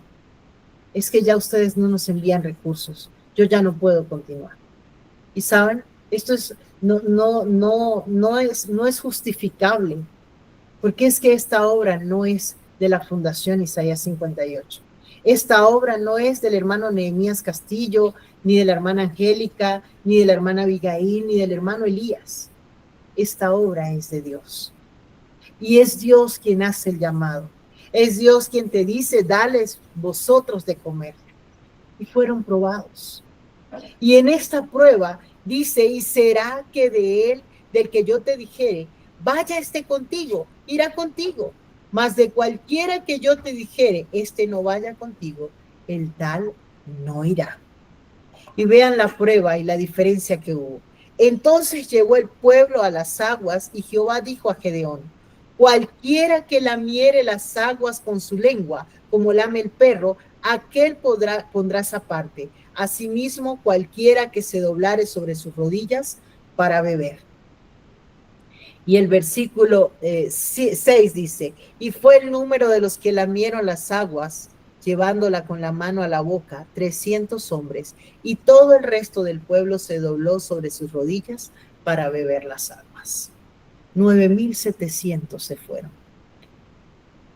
es que ya ustedes no nos envían recursos, yo ya no puedo continuar. Y saben, esto no es justificable, porque es que esta obra no es de la Fundación Isaías 58. Esta obra no es del hermano Nehemías Castillo, ni de la hermana Angélica, ni de la hermana Abigail, ni del hermano Elías. Esta obra es de Dios. Y es Dios quien hace el llamado. Es Dios quien te dice, dales vosotros de comer. Y fueron probados. Y en esta prueba dice, y será que de él, del que yo te dijere, vaya contigo, irá contigo. Mas de cualquiera que yo te dijere, no vaya contigo, el tal no irá. Y vean la prueba y la diferencia que hubo. Entonces llegó el pueblo a las aguas y Jehová dijo a Gedeón, cualquiera que lamiere las aguas con su lengua, como lame el perro, aquel pondrás aparte. Asimismo, cualquiera que se doblare sobre sus rodillas para beber. Y el versículo 6 dice, y fue el número de los que lamieron las aguas, llevándola con la mano a la boca, 300 hombres, y todo el resto del pueblo se dobló sobre sus rodillas para beber las aguas. 9,700 se fueron.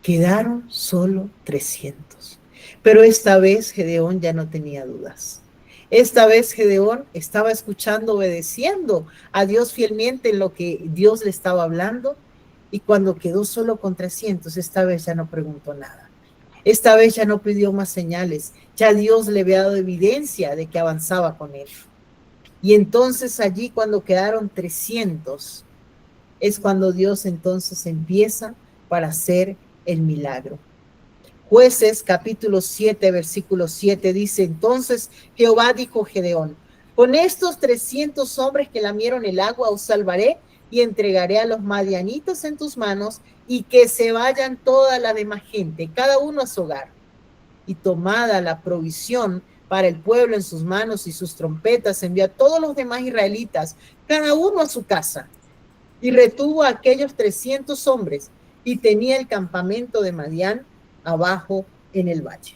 Quedaron solo 300. Pero esta vez Gedeón ya no tenía dudas. Esta vez Gedeón estaba escuchando, obedeciendo a Dios fielmente en lo que Dios le estaba hablando, y cuando quedó solo con 300, esta vez ya no preguntó nada. Esta vez ya no pidió más señales, ya Dios le había dado evidencia de que avanzaba con él. Y entonces allí cuando quedaron 300, es cuando Dios entonces empieza para hacer el milagro. Jueces capítulo 7, versículo 7 dice, entonces Jehová dijo a Gedeón, con estos 300 hombres que lamieron el agua os salvaré y entregaré a los madianitas en tus manos y que se vayan toda la demás gente, cada uno a su hogar. Y tomada la provisión para el pueblo en sus manos y sus trompetas, envió a todos los demás israelitas, cada uno a su casa. Y retuvo a aquellos 300 hombres y tenía el campamento de Madián abajo en el valle.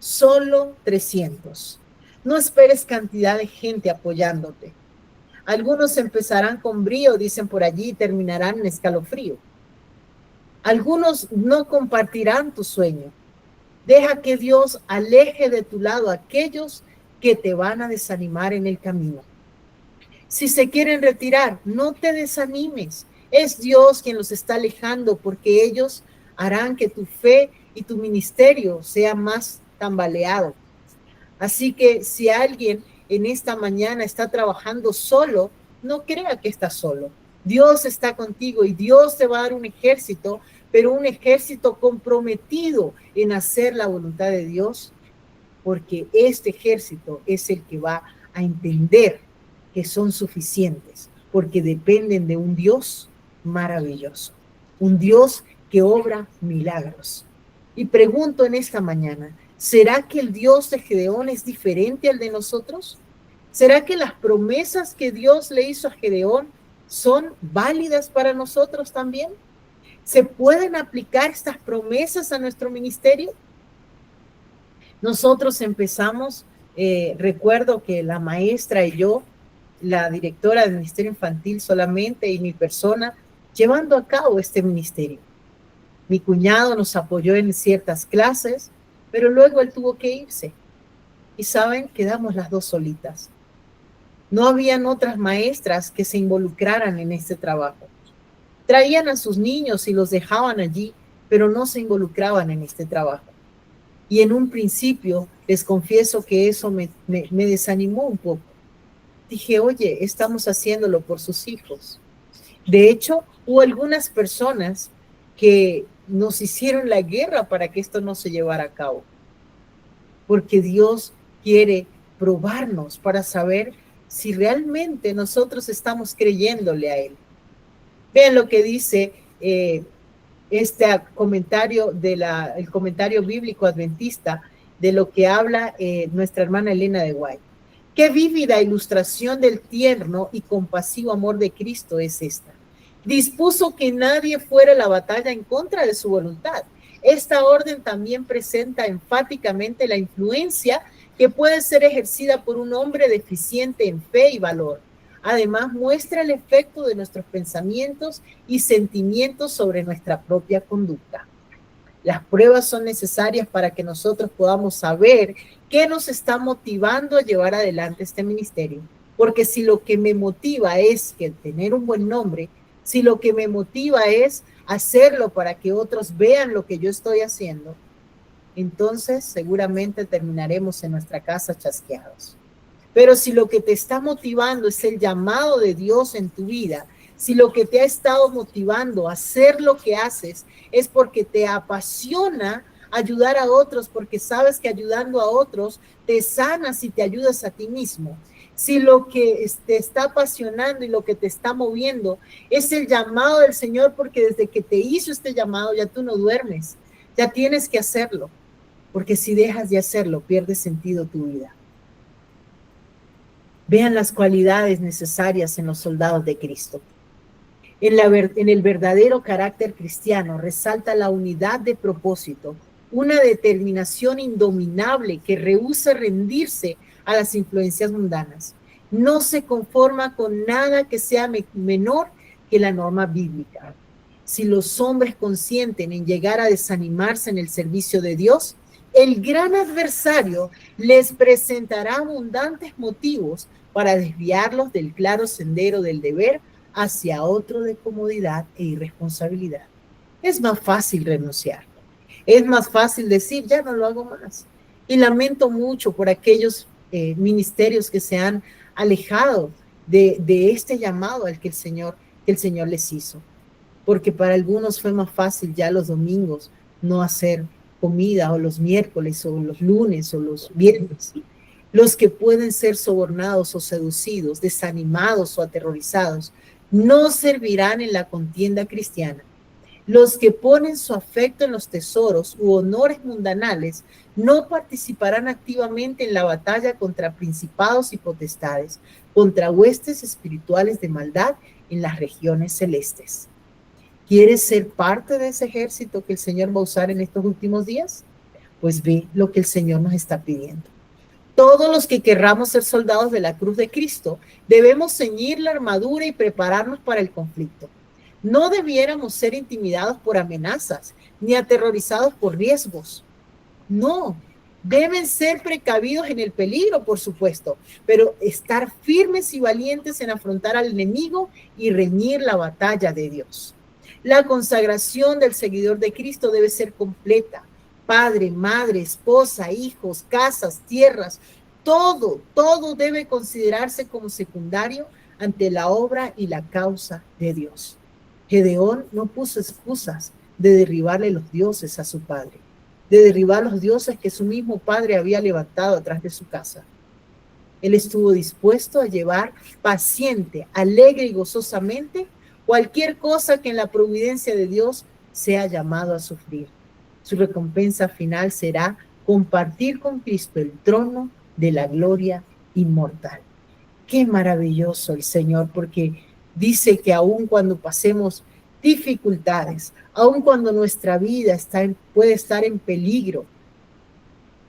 Solo 300. No esperes cantidad de gente apoyándote. Algunos empezarán con brío, dicen por allí, y terminarán en escalofrío. Algunos no compartirán tu sueño. Deja que Dios aleje de tu lado a aquellos que te van a desanimar en el camino. Si se quieren retirar, no te desanimes. Es Dios quien los está alejando porque ellos harán que tu fe y tu ministerio sea más tambaleado. Así que si alguien en esta mañana está trabajando solo, no crea que está solo. Dios está contigo y Dios te va a dar un ejército, pero un ejército comprometido en hacer la voluntad de Dios, porque este ejército es el que va a entender que son suficientes, porque dependen de un Dios maravilloso, un Dios que obra milagros. Y pregunto en esta mañana, ¿será que el Dios de Gedeón es diferente al de nosotros? ¿Será que las promesas que Dios le hizo a Gedeón son válidas para nosotros también? ¿Se pueden aplicar estas promesas a nuestro ministerio? Nosotros empezamos, recuerdo que la maestra y yo, la directora del Ministerio Infantil solamente y mi persona, llevando a cabo este ministerio. Mi cuñado nos apoyó en ciertas clases, pero luego él tuvo que irse. Y saben, quedamos las dos solitas. No habían otras maestras que se involucraran en este trabajo. Traían a sus niños y los dejaban allí, pero no se involucraban en este trabajo. Y en un principio, les confieso que eso me desanimó un poco. Dije, oye, estamos haciéndolo por sus hijos. De hecho, hubo algunas personas que nos hicieron la guerra para que esto no se llevara a cabo. Porque Dios quiere probarnos para saber si realmente nosotros estamos creyéndole a Él. Vean lo que dice este comentario el comentario bíblico adventista de lo que habla nuestra hermana Elena de White. Qué vívida ilustración del tierno y compasivo amor de Cristo es esta. Dispuso que nadie fuera a la batalla en contra de su voluntad. Esta orden también presenta enfáticamente la influencia que puede ser ejercida por un hombre deficiente en fe y valor. Además, muestra el efecto de nuestros pensamientos y sentimientos sobre nuestra propia conducta. Las pruebas son necesarias para que nosotros podamos saber qué nos está motivando a llevar adelante este ministerio. Porque si lo que me motiva es que tener un buen nombre, si lo que me motiva es hacerlo para que otros vean lo que yo estoy haciendo, entonces seguramente terminaremos en nuestra casa chasqueados. Pero si lo que te está motivando es el llamado de Dios en tu vida, si lo que te ha estado motivando a hacer lo que haces es porque te apasiona ayudar a otros, porque sabes que ayudando a otros te sanas y te ayudas a ti mismo. Si lo que te está apasionando y lo que te está moviendo es el llamado del Señor, porque desde que te hizo este llamado ya tú no duermes, ya tienes que hacerlo, porque si dejas de hacerlo pierde sentido tu vida. Vean las cualidades necesarias en los soldados de Cristo. En el verdadero carácter cristiano resalta la unidad de propósito, una determinación indominable que rehúsa rendirse a las influencias mundanas. No se conforma con nada que sea menor que la norma bíblica. Si los hombres consienten en llegar a desanimarse en el servicio de Dios, el gran adversario les presentará abundantes motivos para desviarlos del claro sendero del deber hacia otro de comodidad e irresponsabilidad. Es más fácil renunciar. Es más fácil decir, ya no lo hago más. Y lamento mucho por aquellos ministerios que se han alejado de este llamado al que el Señor les hizo. Porque para algunos fue más fácil ya los domingos no hacer comida, o los miércoles, o los lunes, o los viernes. Los que pueden ser sobornados o seducidos, desanimados o aterrorizados, no servirán en la contienda cristiana. Los que ponen su afecto en los tesoros u honores mundanales no participarán activamente en la batalla contra principados y potestades, contra huestes espirituales de maldad en las regiones celestes. ¿Quieres ser parte de ese ejército que el Señor va a usar en estos últimos días? Pues ve lo que el Señor nos está pidiendo. Todos los que querramos ser soldados de la cruz de Cristo, debemos ceñir la armadura y prepararnos para el conflicto. No debiéramos ser intimidados por amenazas, ni aterrorizados por riesgos. No, deben ser precavidos en el peligro, por supuesto, pero estar firmes y valientes en afrontar al enemigo y reñir la batalla de Dios. La consagración del seguidor de Cristo debe ser completa. Padre, madre, esposa, hijos, casas, tierras, todo debe considerarse como secundario ante la obra y la causa de Dios. Gedeón no puso excusas de derribarle los dioses a su padre, de derribar los dioses que su mismo padre había levantado atrás de su casa. Él estuvo dispuesto a llevar paciente, alegre y gozosamente cualquier cosa que en la providencia de Dios sea llamado a sufrir. Su recompensa final será compartir con Cristo el trono de la gloria inmortal. Qué maravilloso el Señor, porque dice que aun cuando pasemos dificultades, aun cuando nuestra vida puede estar en peligro.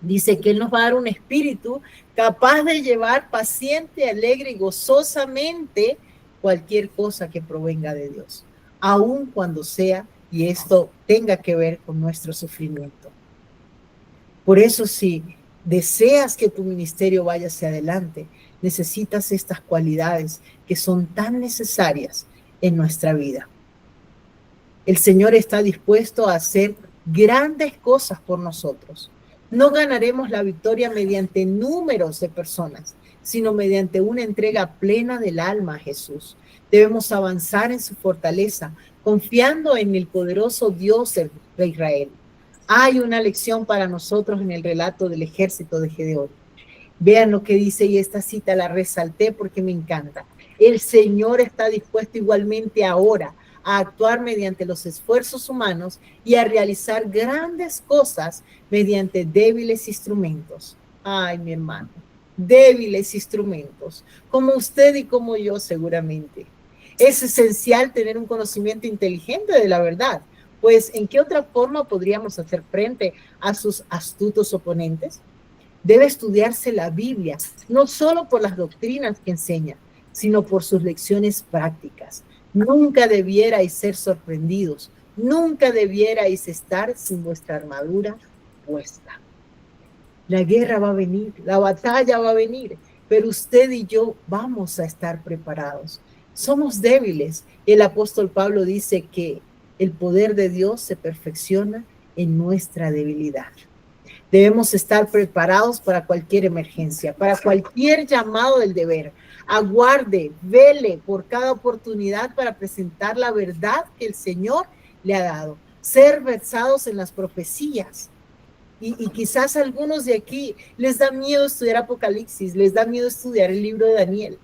Dice que Él nos va a dar un espíritu capaz de llevar paciente, alegre y gozosamente cualquier cosa que provenga de Dios, aun cuando sea y esto tenga que ver con nuestro sufrimiento. Por eso, si deseas que tu ministerio vaya hacia adelante, necesitas estas cualidades que son tan necesarias en nuestra vida. El Señor está dispuesto a hacer grandes cosas por nosotros. No ganaremos la victoria mediante números de personas, sino mediante una entrega plena del alma a Jesús. Debemos avanzar en su fortaleza, confiando en el poderoso Dios de Israel. Hay una lección para nosotros en el relato del ejército de Gedeón. Vean lo que dice, y esta cita la resalté porque me encanta. El Señor está dispuesto igualmente ahora a actuar mediante los esfuerzos humanos y a realizar grandes cosas mediante débiles instrumentos. Ay, mi hermano, débiles instrumentos, como usted y como yo seguramente. Es esencial tener un conocimiento inteligente de la verdad, pues ¿en qué otra forma podríamos hacer frente a sus astutos oponentes? Debe estudiarse la Biblia, no solo por las doctrinas que enseña, sino por sus lecciones prácticas. Nunca debierais ser sorprendidos, nunca debierais estar sin vuestra armadura puesta. La guerra va a venir, la batalla va a venir, pero usted y yo vamos a estar preparados. Somos débiles. El apóstol Pablo dice que el poder de Dios se perfecciona en nuestra debilidad. Debemos estar preparados para cualquier emergencia, para cualquier llamado del deber. Aguarde, vele por cada oportunidad para presentar la verdad que el Señor le ha dado. Ser versados en las profecías. Y quizás a algunos de aquí les da miedo estudiar Apocalipsis, les da miedo estudiar el libro de Daniel.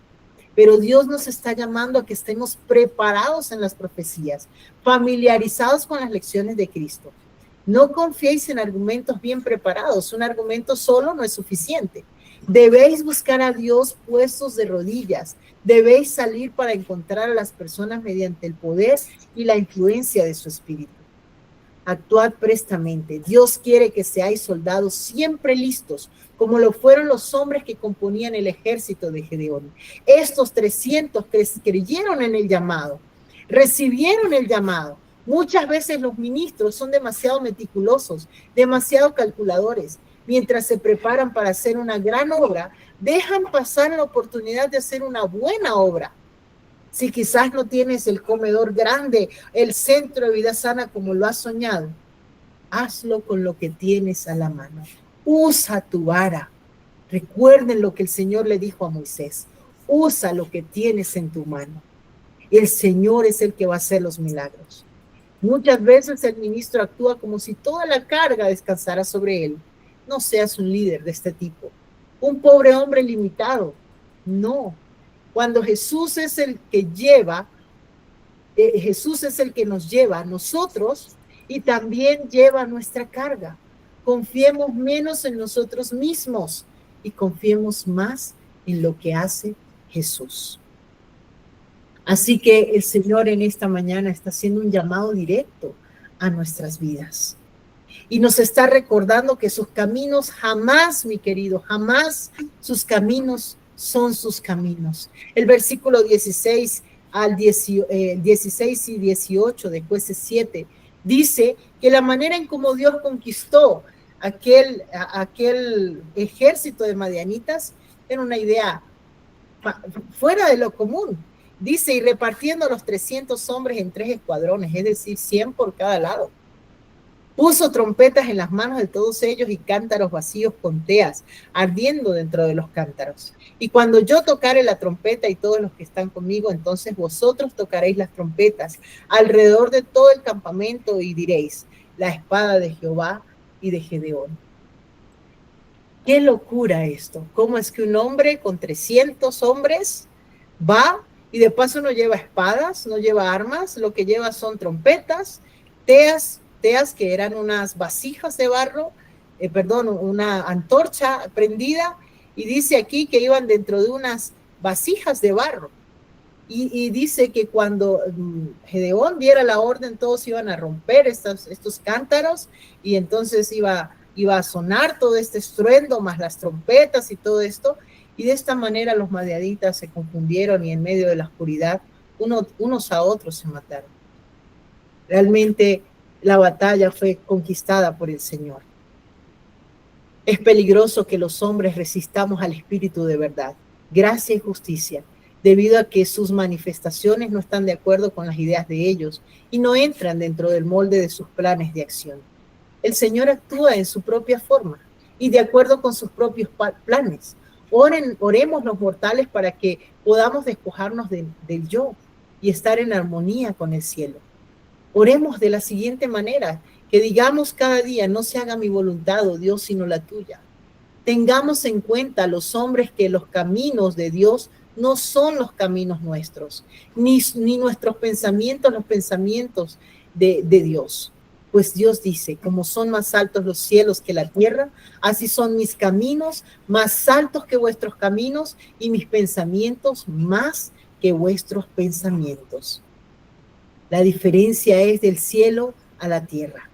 Pero Dios nos está llamando a que estemos preparados en las profecías, familiarizados con las lecciones de Cristo. No confiéis en argumentos bien preparados. Un argumento solo no es suficiente. Debéis buscar a Dios puestos de rodillas. Debéis salir para encontrar a las personas mediante el poder y la influencia de su espíritu. Actuad prestamente. Dios quiere que seáis soldados siempre listos, como lo fueron los hombres que componían el ejército de Gedeón. Estos 300 creyeron en el llamado, recibieron el llamado. Muchas veces los ministros son demasiado meticulosos, demasiado calculadores. Mientras se preparan para hacer una gran obra, dejan pasar la oportunidad de hacer una buena obra. Si quizás no tienes el comedor grande, el centro de vida sana como lo has soñado, hazlo con lo que tienes a la mano. Usa tu vara. Recuerden lo que el Señor le dijo a Moisés. Usa lo que tienes en tu mano. El Señor es el que va a hacer los milagros. Muchas veces el ministro actúa como si toda la carga descansara sobre él. No seas un líder de este tipo. Un pobre hombre limitado. No. Cuando Jesús es el que lleva, Jesús es el que nos lleva a nosotros y también lleva nuestra carga. Confiemos menos en nosotros mismos y confiemos más en lo que hace Jesús. Así que el Señor en esta mañana está haciendo un llamado directo a nuestras vidas. Y nos está recordando que sus caminos jamás, mi querido, jamás sus caminos son sus caminos. El versículo 16 y 18 de Jueces 7 dice que la manera en cómo Dios conquistó aquel ejército de madianitas era una idea fuera de lo común. Dice, y repartiendo a los 300 hombres en 3 escuadrones, es decir, 100 por cada lado. Puso trompetas en las manos de todos ellos y cántaros vacíos con teas, ardiendo dentro de los cántaros. Y cuando yo tocare la trompeta y todos los que están conmigo, entonces vosotros tocaréis las trompetas alrededor de todo el campamento y diréis, la espada de Jehová y de Gedeón. ¡Qué locura esto! ¿Cómo es que un hombre con 300 hombres va y de paso no lleva espadas, no lleva armas, lo que lleva son trompetas, teas que eran unas vasijas de barro, una antorcha prendida, y dice aquí que iban dentro de unas vasijas de barro. Y dice que cuando Gedeón diera la orden, todos iban a romper estos cántaros, y entonces iba a sonar todo este estruendo, más las trompetas y todo esto, y de esta manera los madianitas se confundieron y en medio de la oscuridad unos a otros se mataron. Realmente la batalla fue conquistada por el Señor. Es peligroso que los hombres resistamos al Espíritu de verdad, gracia y justicia, debido a que sus manifestaciones no están de acuerdo con las ideas de ellos y no entran dentro del molde de sus planes de acción. El Señor actúa en su propia forma y de acuerdo con sus propios planes. Oremos los mortales para que podamos despojarnos del yo y estar en armonía con el cielo. Oremos de la siguiente manera, que digamos cada día: no se haga mi voluntad, oh Dios, sino la tuya. Tengamos en cuenta los hombres que los caminos de Dios no son los caminos nuestros, ni nuestros pensamientos los pensamientos de Dios. Pues Dios dice: como son más altos los cielos que la tierra, así son mis caminos más altos que vuestros caminos y mis pensamientos más que vuestros pensamientos. La diferencia es del cielo a la tierra.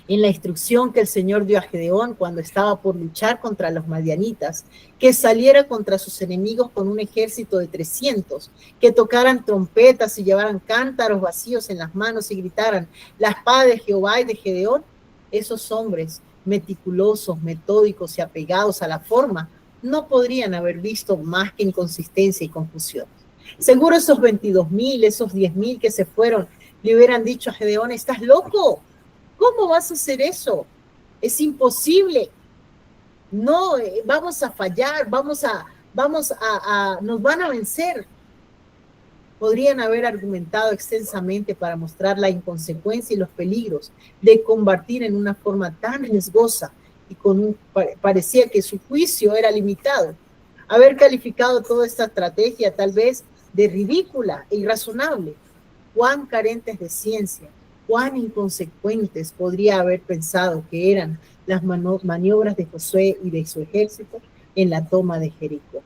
En la instrucción que el Señor dio a Gedeón cuando estaba por luchar contra los madianitas, que saliera contra sus enemigos con un ejército de 300, que tocaran trompetas y llevaran cántaros vacíos en las manos y gritaran: la espada de Jehová y de Gedeón. Esos hombres meticulosos, metódicos y apegados a la forma no podrían haber visto más que inconsistencia y confusión. Seguro esos 22,000, esos 10,000 que se fueron le hubieran dicho a Gedeón: estás loco, ¿cómo vas a hacer eso? Es imposible. No, vamos a fallar, nos van a vencer. Podrían haber argumentado extensamente para mostrar la inconsecuencia y los peligros de combatir en una forma tan riesgosa y parecía que su juicio era limitado. Haber calificado toda esta estrategia tal vez de ridícula e irrazonable. Cuán carentes de ciencia, cuán inconsecuentes podría haber pensado que eran las maniobras de Josué y de su ejército en la toma de Jericó.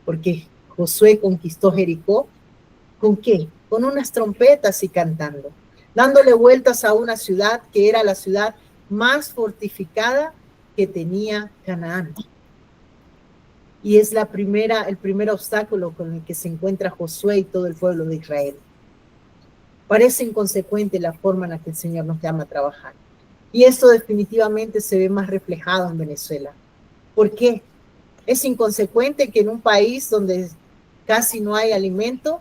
Porque Josué conquistó Jericó, ¿con qué? Con unas trompetas y cantando, dándole vueltas a una ciudad que era la ciudad más fortificada que tenía Canaán. Y es el primer obstáculo con el que se encuentra Josué y todo el pueblo de Israel. Parece inconsecuente la forma en la que el Señor nos llama a trabajar. Y esto definitivamente se ve más reflejado en Venezuela. ¿Por qué? Es inconsecuente que en un país donde casi no hay alimento,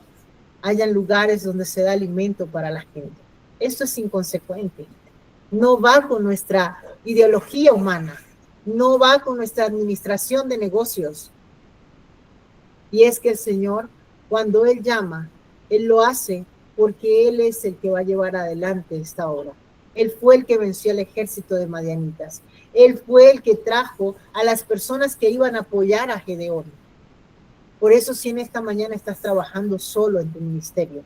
hayan lugares donde se da alimento para la gente. Esto es inconsecuente. No va con nuestra ideología humana. No va con nuestra administración de negocios. Y es que el Señor, cuando Él llama, Él lo hace porque Él es el que va a llevar adelante esta obra. Él fue el que venció al ejército de madianitas. Él fue el que trajo a las personas que iban a apoyar a Gedeón. Por eso, si en esta mañana estás trabajando solo en tu ministerio,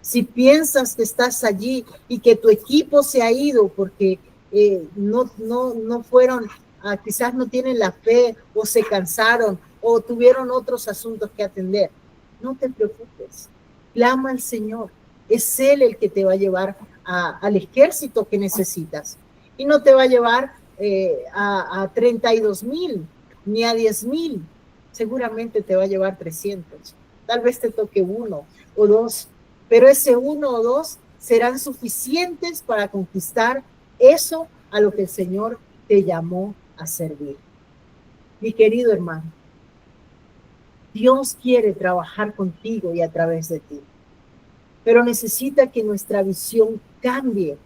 si piensas que estás allí y que tu equipo se ha ido porque no fueron, quizás no tienen la fe o se cansaron o tuvieron otros asuntos que atender, no te preocupes. Clama al Señor. Es Él el que te va a llevar al ejército que necesitas. Y no te va a llevar a 32,000 ni a 10,000. Seguramente te va a llevar 300. Tal vez te toque 1 o 2. Pero ese 1 o 2 serán suficientes para conquistar eso a lo que el Señor te llamó a servir. Mi querido hermano, Dios quiere trabajar contigo y a través de ti, pero necesita que nuestra visión cambie,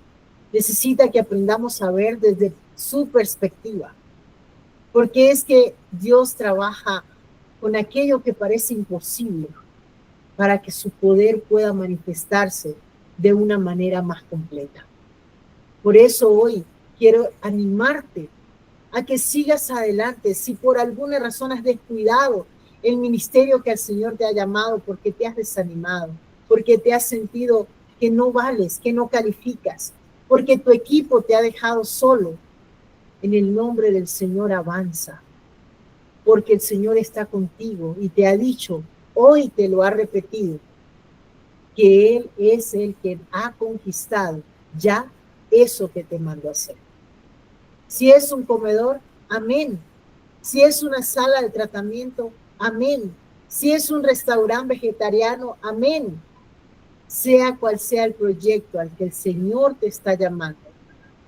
necesita que aprendamos a ver desde su perspectiva, porque es que Dios trabaja con aquello que parece imposible para que su poder pueda manifestarse de una manera más completa. Por eso hoy quiero animarte a que sigas adelante. Si por alguna razón has descuidado el ministerio que el Señor te ha llamado, porque te has desanimado, porque te has sentido que no vales, que no calificas, porque tu equipo te ha dejado solo, en el nombre del Señor avanza, porque el Señor está contigo y te ha dicho: hoy te lo ha repetido, que Él es el que ha conquistado ya eso que te mandó a hacer. Si es un comedor, amén. Si es una sala de tratamiento, amén. Si es un restaurante vegetariano, amén. Sea cual sea el proyecto al que el Señor te está llamando,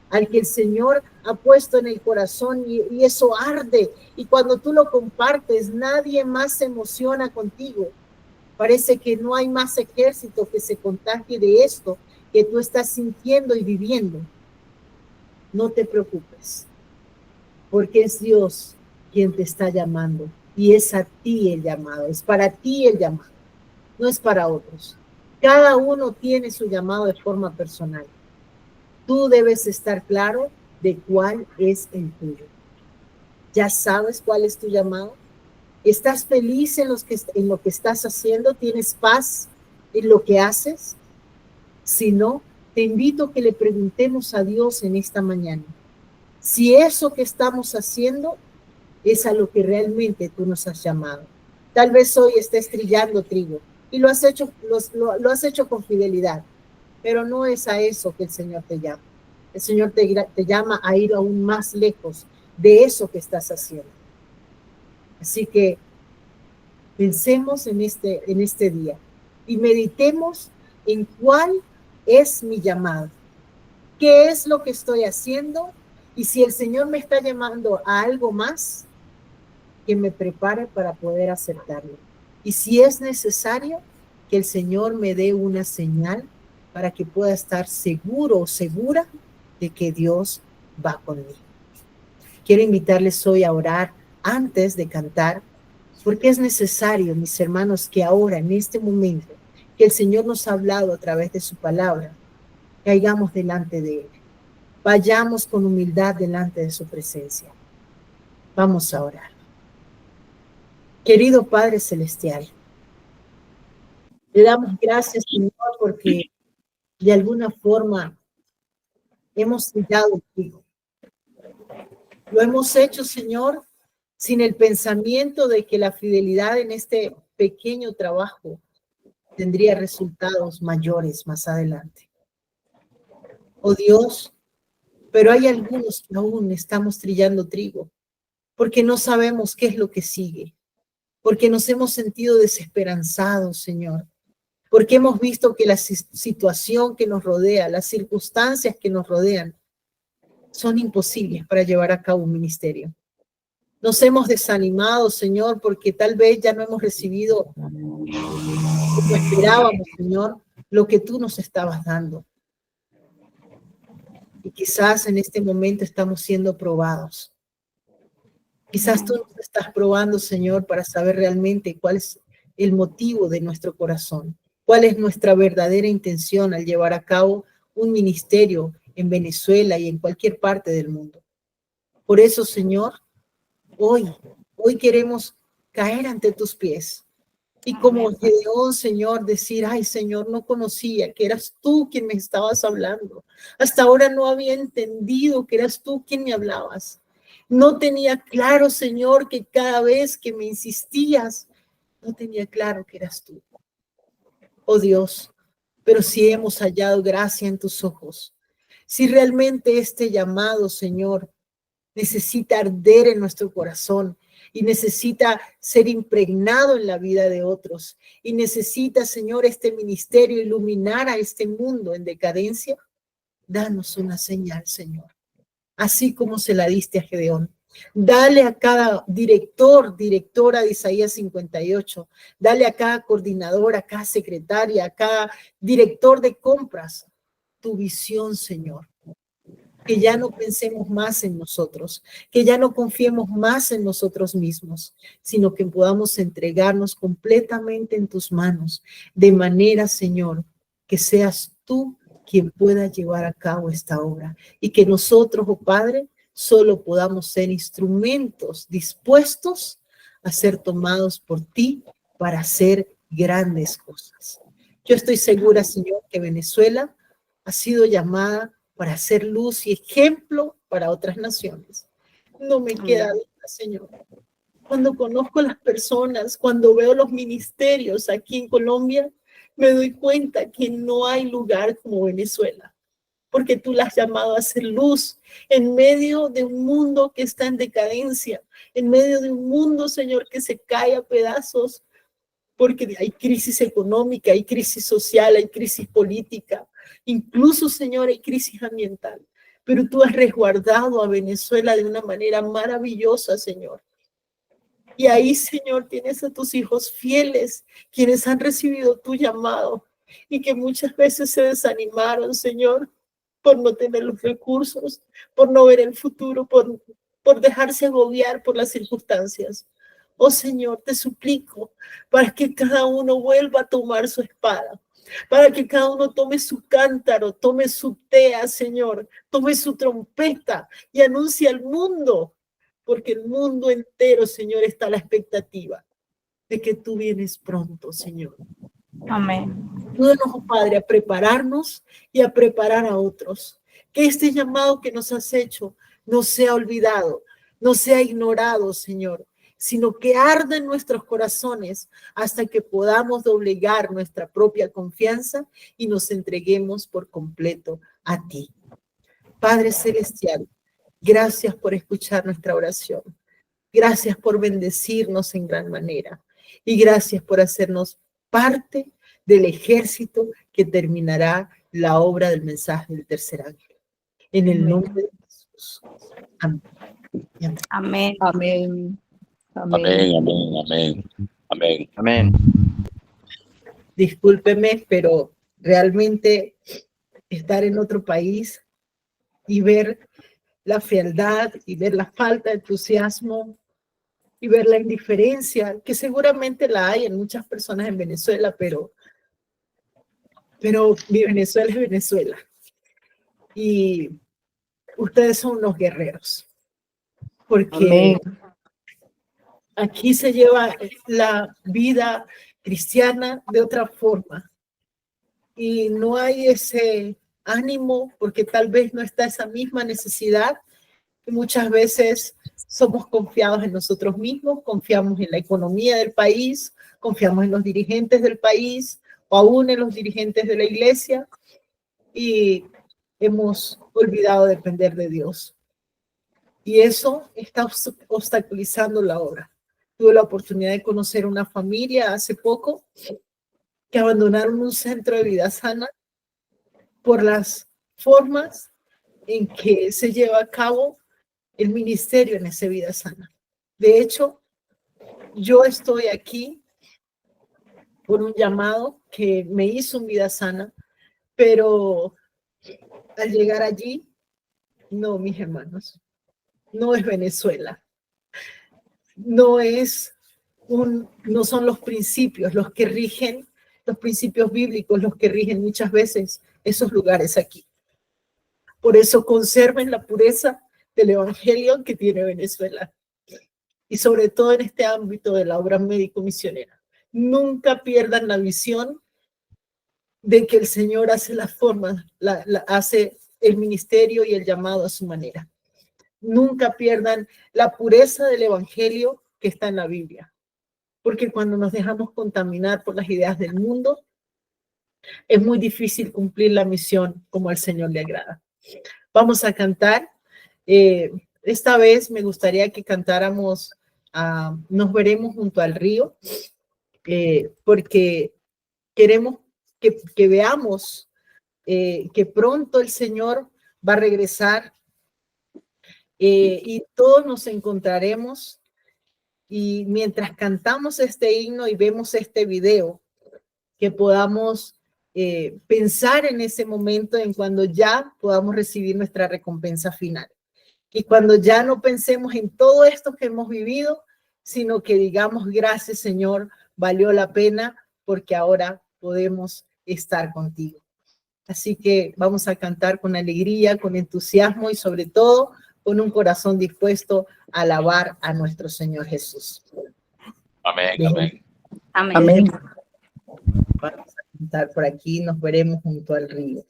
al que el Señor ha puesto en el corazón y eso arde. Y cuando tú lo compartes, nadie más se emociona contigo. Parece que no hay más ejército que se contagie de esto que tú estás sintiendo y viviendo. No te preocupes, porque es Dios quien te está llamando y es a ti el llamado, es para ti el llamado, no es para otros. Cada uno tiene su llamado de forma personal. Tú debes estar claro de cuál es el tuyo. ¿Ya sabes cuál es tu llamado? ¿Estás feliz en lo que estás haciendo? ¿Tienes paz en lo que haces? Si no, te invito a que le preguntemos a Dios en esta mañana si eso que estamos haciendo es a lo que realmente tú nos has llamado. Tal vez hoy estés trillando trigo y lo has hecho con fidelidad, pero no es a eso que el Señor te llama. El Señor te llama a ir aún más lejos de eso que estás haciendo. Así que pensemos en este día y meditemos en cuál es mi llamado. ¿Qué es lo que estoy haciendo? Y si el Señor me está llamando a algo más, que me prepare para poder aceptarlo. Y si es necesario, que el Señor me dé una señal para que pueda estar seguro o segura de que Dios va conmigo. Quiero invitarles hoy a orar antes de cantar, porque es necesario, mis hermanos, que ahora, en este momento, que el Señor nos ha hablado a través de su palabra, caigamos delante de Él. Vayamos con humildad delante de su presencia. Vamos a orar. Querido Padre Celestial, le damos gracias, Señor, porque de alguna forma hemos trillado contigo. Lo hemos hecho, Señor, sin el pensamiento de que la fidelidad en este pequeño trabajo tendría resultados mayores más adelante. Oh Dios, pero hay algunos que aún estamos trillando trigo, porque no sabemos qué es lo que sigue, porque nos hemos sentido desesperanzados, Señor, porque hemos visto que la situación que nos rodea, las circunstancias que nos rodean, son imposibles para llevar a cabo un ministerio. Nos hemos desanimado, Señor, porque tal vez ya no hemos recibido como esperábamos, Señor, lo que tú nos estabas dando. Y quizás en este momento estamos siendo probados. Quizás tú nos estás probando, Señor, para saber realmente cuál es el motivo de nuestro corazón, cuál es nuestra verdadera intención al llevar a cabo un ministerio en Venezuela y en cualquier parte del mundo. Por eso, Señor, hoy queremos caer ante tus pies. Y como Gedeón, Señor, decir, ay, Señor, no conocía que eras tú quien me estabas hablando. Hasta ahora no había entendido que eras tú quien me hablabas. No tenía claro, Señor, que cada vez que me insistías, no tenía claro que eras tú. Oh Dios, pero si hemos hallado gracia en tus ojos, si realmente este llamado, Señor, necesita arder en nuestro corazón y necesita ser impregnado en la vida de otros y necesita, Señor, este ministerio iluminar a este mundo en decadencia, danos una señal, Señor, así como se la diste a Gedeón. Dale a cada directora de Isaías 58, dale a cada coordinador, a cada secretaria, a cada director de compras tu visión, Señor. Que ya no pensemos más en nosotros, que ya no confiemos más en nosotros mismos, sino que podamos entregarnos completamente en tus manos, de manera, Señor, que seas tú quien pueda llevar a cabo esta obra y que nosotros, oh Padre, solo podamos ser instrumentos dispuestos a ser tomados por ti para hacer grandes cosas. Yo estoy segura, Señor, que Venezuela ha sido llamada para ser luz y ejemplo para otras naciones. No me queda duda, Señor. Cuando conozco a las personas, cuando veo los ministerios aquí en Colombia, me doy cuenta que no hay lugar como Venezuela, porque tú la has llamado a hacer luz en medio de un mundo que está en decadencia, en medio de un mundo, Señor, que se cae a pedazos, porque hay crisis económica, hay crisis social, hay crisis política, incluso, Señor, hay crisis ambiental. Pero tú has resguardado a Venezuela de una manera maravillosa, Señor. Y ahí, Señor, tienes a tus hijos fieles, quienes han recibido tu llamado y que muchas veces se desanimaron, Señor, por no tener los recursos, por no ver el futuro, por dejarse agobiar por las circunstancias. Oh Señor, te suplico para que cada uno vuelva a tomar su espada, para que cada uno tome su cántaro, tome su tea, Señor, tome su trompeta y anuncie al mundo, porque el mundo entero, Señor, está a la expectativa de que tú vienes pronto, Señor. Amén. Ayúdanos, oh Padre, a prepararnos y a preparar a otros. Que este llamado que nos has hecho no sea olvidado, no sea ignorado, Señor, sino que arda en nuestros corazones hasta que podamos doblegar nuestra propia confianza y nos entreguemos por completo a ti. Padre Celestial, gracias por escuchar nuestra oración. Gracias por bendecirnos en gran manera. Y gracias por hacernos parte del ejército que terminará la obra del mensaje del tercer ángel. En el nombre de Jesús. Amén. Amén. Amén. Amén, amén, amén, amén. Amén. Discúlpeme, pero realmente estar en otro país y ver la fealdad y ver la falta de entusiasmo y ver la indiferencia, que seguramente la hay en muchas personas en Venezuela, pero mi Venezuela es Venezuela. Y ustedes son unos guerreros, porque Amén. aquí se lleva la vida cristiana de otra forma. Y no hay ese ánimo, porque tal vez no está esa misma necesidad. Y muchas veces somos confiados en nosotros mismos, confiamos en la economía del país, confiamos en los dirigentes del país o aún en los dirigentes de la iglesia y hemos olvidado depender de Dios. Y eso está obstaculizando la obra. Tuve la oportunidad de conocer una familia hace poco que abandonaron un centro de vida sana por las formas en que se lleva a cabo el ministerio en esa vida sana. De hecho, yo estoy aquí por un llamado que me hizo en vida sana, pero al llegar allí, no, mis hermanos, no es Venezuela. No son los principios los que rigen, los principios bíblicos los que rigen muchas veces esos lugares aquí. Por eso conserven la pureza del evangelio que tiene Venezuela. Y sobre todo en este ámbito de la obra médico-misionera. Nunca pierdan la visión de que el Señor hace la forma, hace el ministerio y el llamado a su manera. Nunca pierdan la pureza del evangelio que está en la Biblia. Porque cuando nos dejamos contaminar por las ideas del mundo, es muy difícil cumplir la misión como al Señor le agrada. Vamos a cantar. Esta vez me gustaría que cantáramos Nos veremos junto al río, porque queremos que veamos que pronto el Señor va a regresar y todos nos encontraremos. Y mientras cantamos este himno y vemos este video, que podamos pensar en ese momento en cuando ya podamos recibir nuestra recompensa final. Y cuando ya no pensemos en todo esto que hemos vivido, sino que digamos, gracias Señor, valió la pena porque ahora podemos estar contigo. Así que vamos a cantar con alegría, con entusiasmo y sobre todo con un corazón dispuesto a alabar a nuestro Señor Jesús. Amén, Bien. amén. Amén. Amén. Vamos a cantar por aquí, nos veremos junto al río.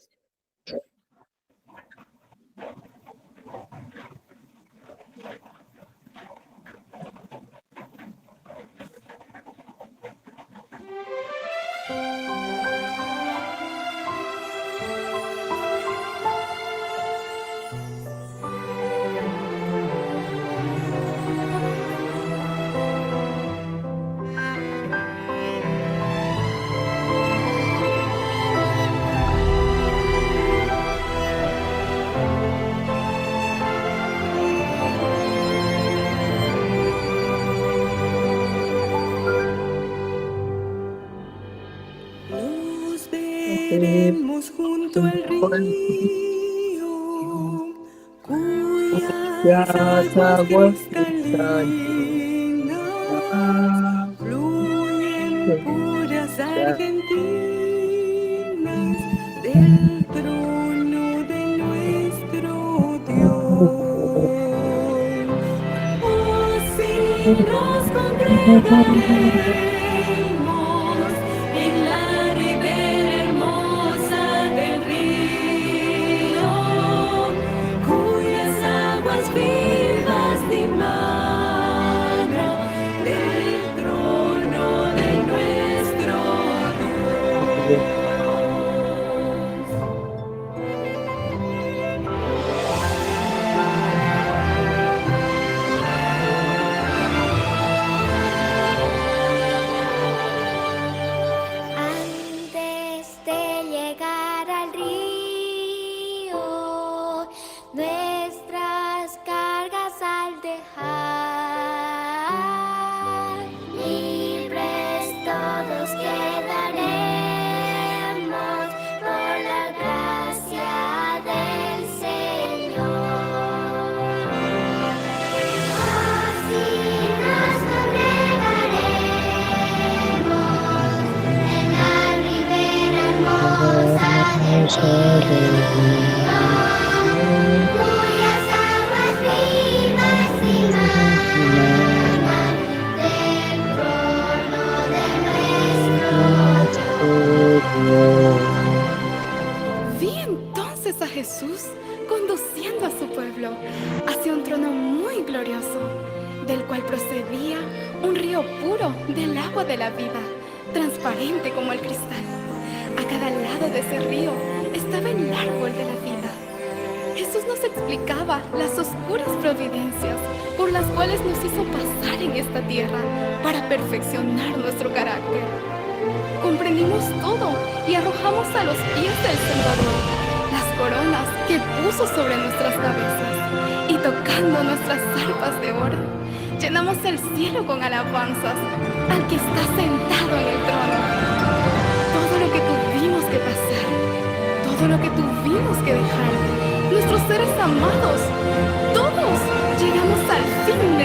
Seremos junto al río, cuyas aguas cristalinas fluyen puras argentinas del trono de nuestro Dios. Oh, si nos congregaremos en la ribera hermosa del río, cuyas aguas vivas dimanan del trono de nuestro Dios. Antes de llegar al río, nuestras cargas al dejar, libres todos quedaremos por la gracia del Señor. Así nos congregaremos en la ribera hermosa del río, cuyas aguas vivas dimanan del trono de nuestro Dios. Vi entonces a Jesús conduciendo a su pueblo hacia un trono muy glorioso, del cual procedía un río puro del agua de la vida, transparente como el cristal. A cada lado de ese río estaba el árbol de la vida. Jesús nos explicaba las oscuras providencias por las cuales nos hizo pasar en esta tierra para perfeccionar nuestro carácter. Comprendimos todo y arrojamos a los pies del Salvador las coronas que puso sobre nuestras cabezas, y tocando nuestras arpas de oro, llenamos el cielo con alabanzas al que está sentado en el trono. Todo lo que tuvimos que pasar, todo lo que tuvimos que dejar, nuestros seres amados, todos llegamos al fin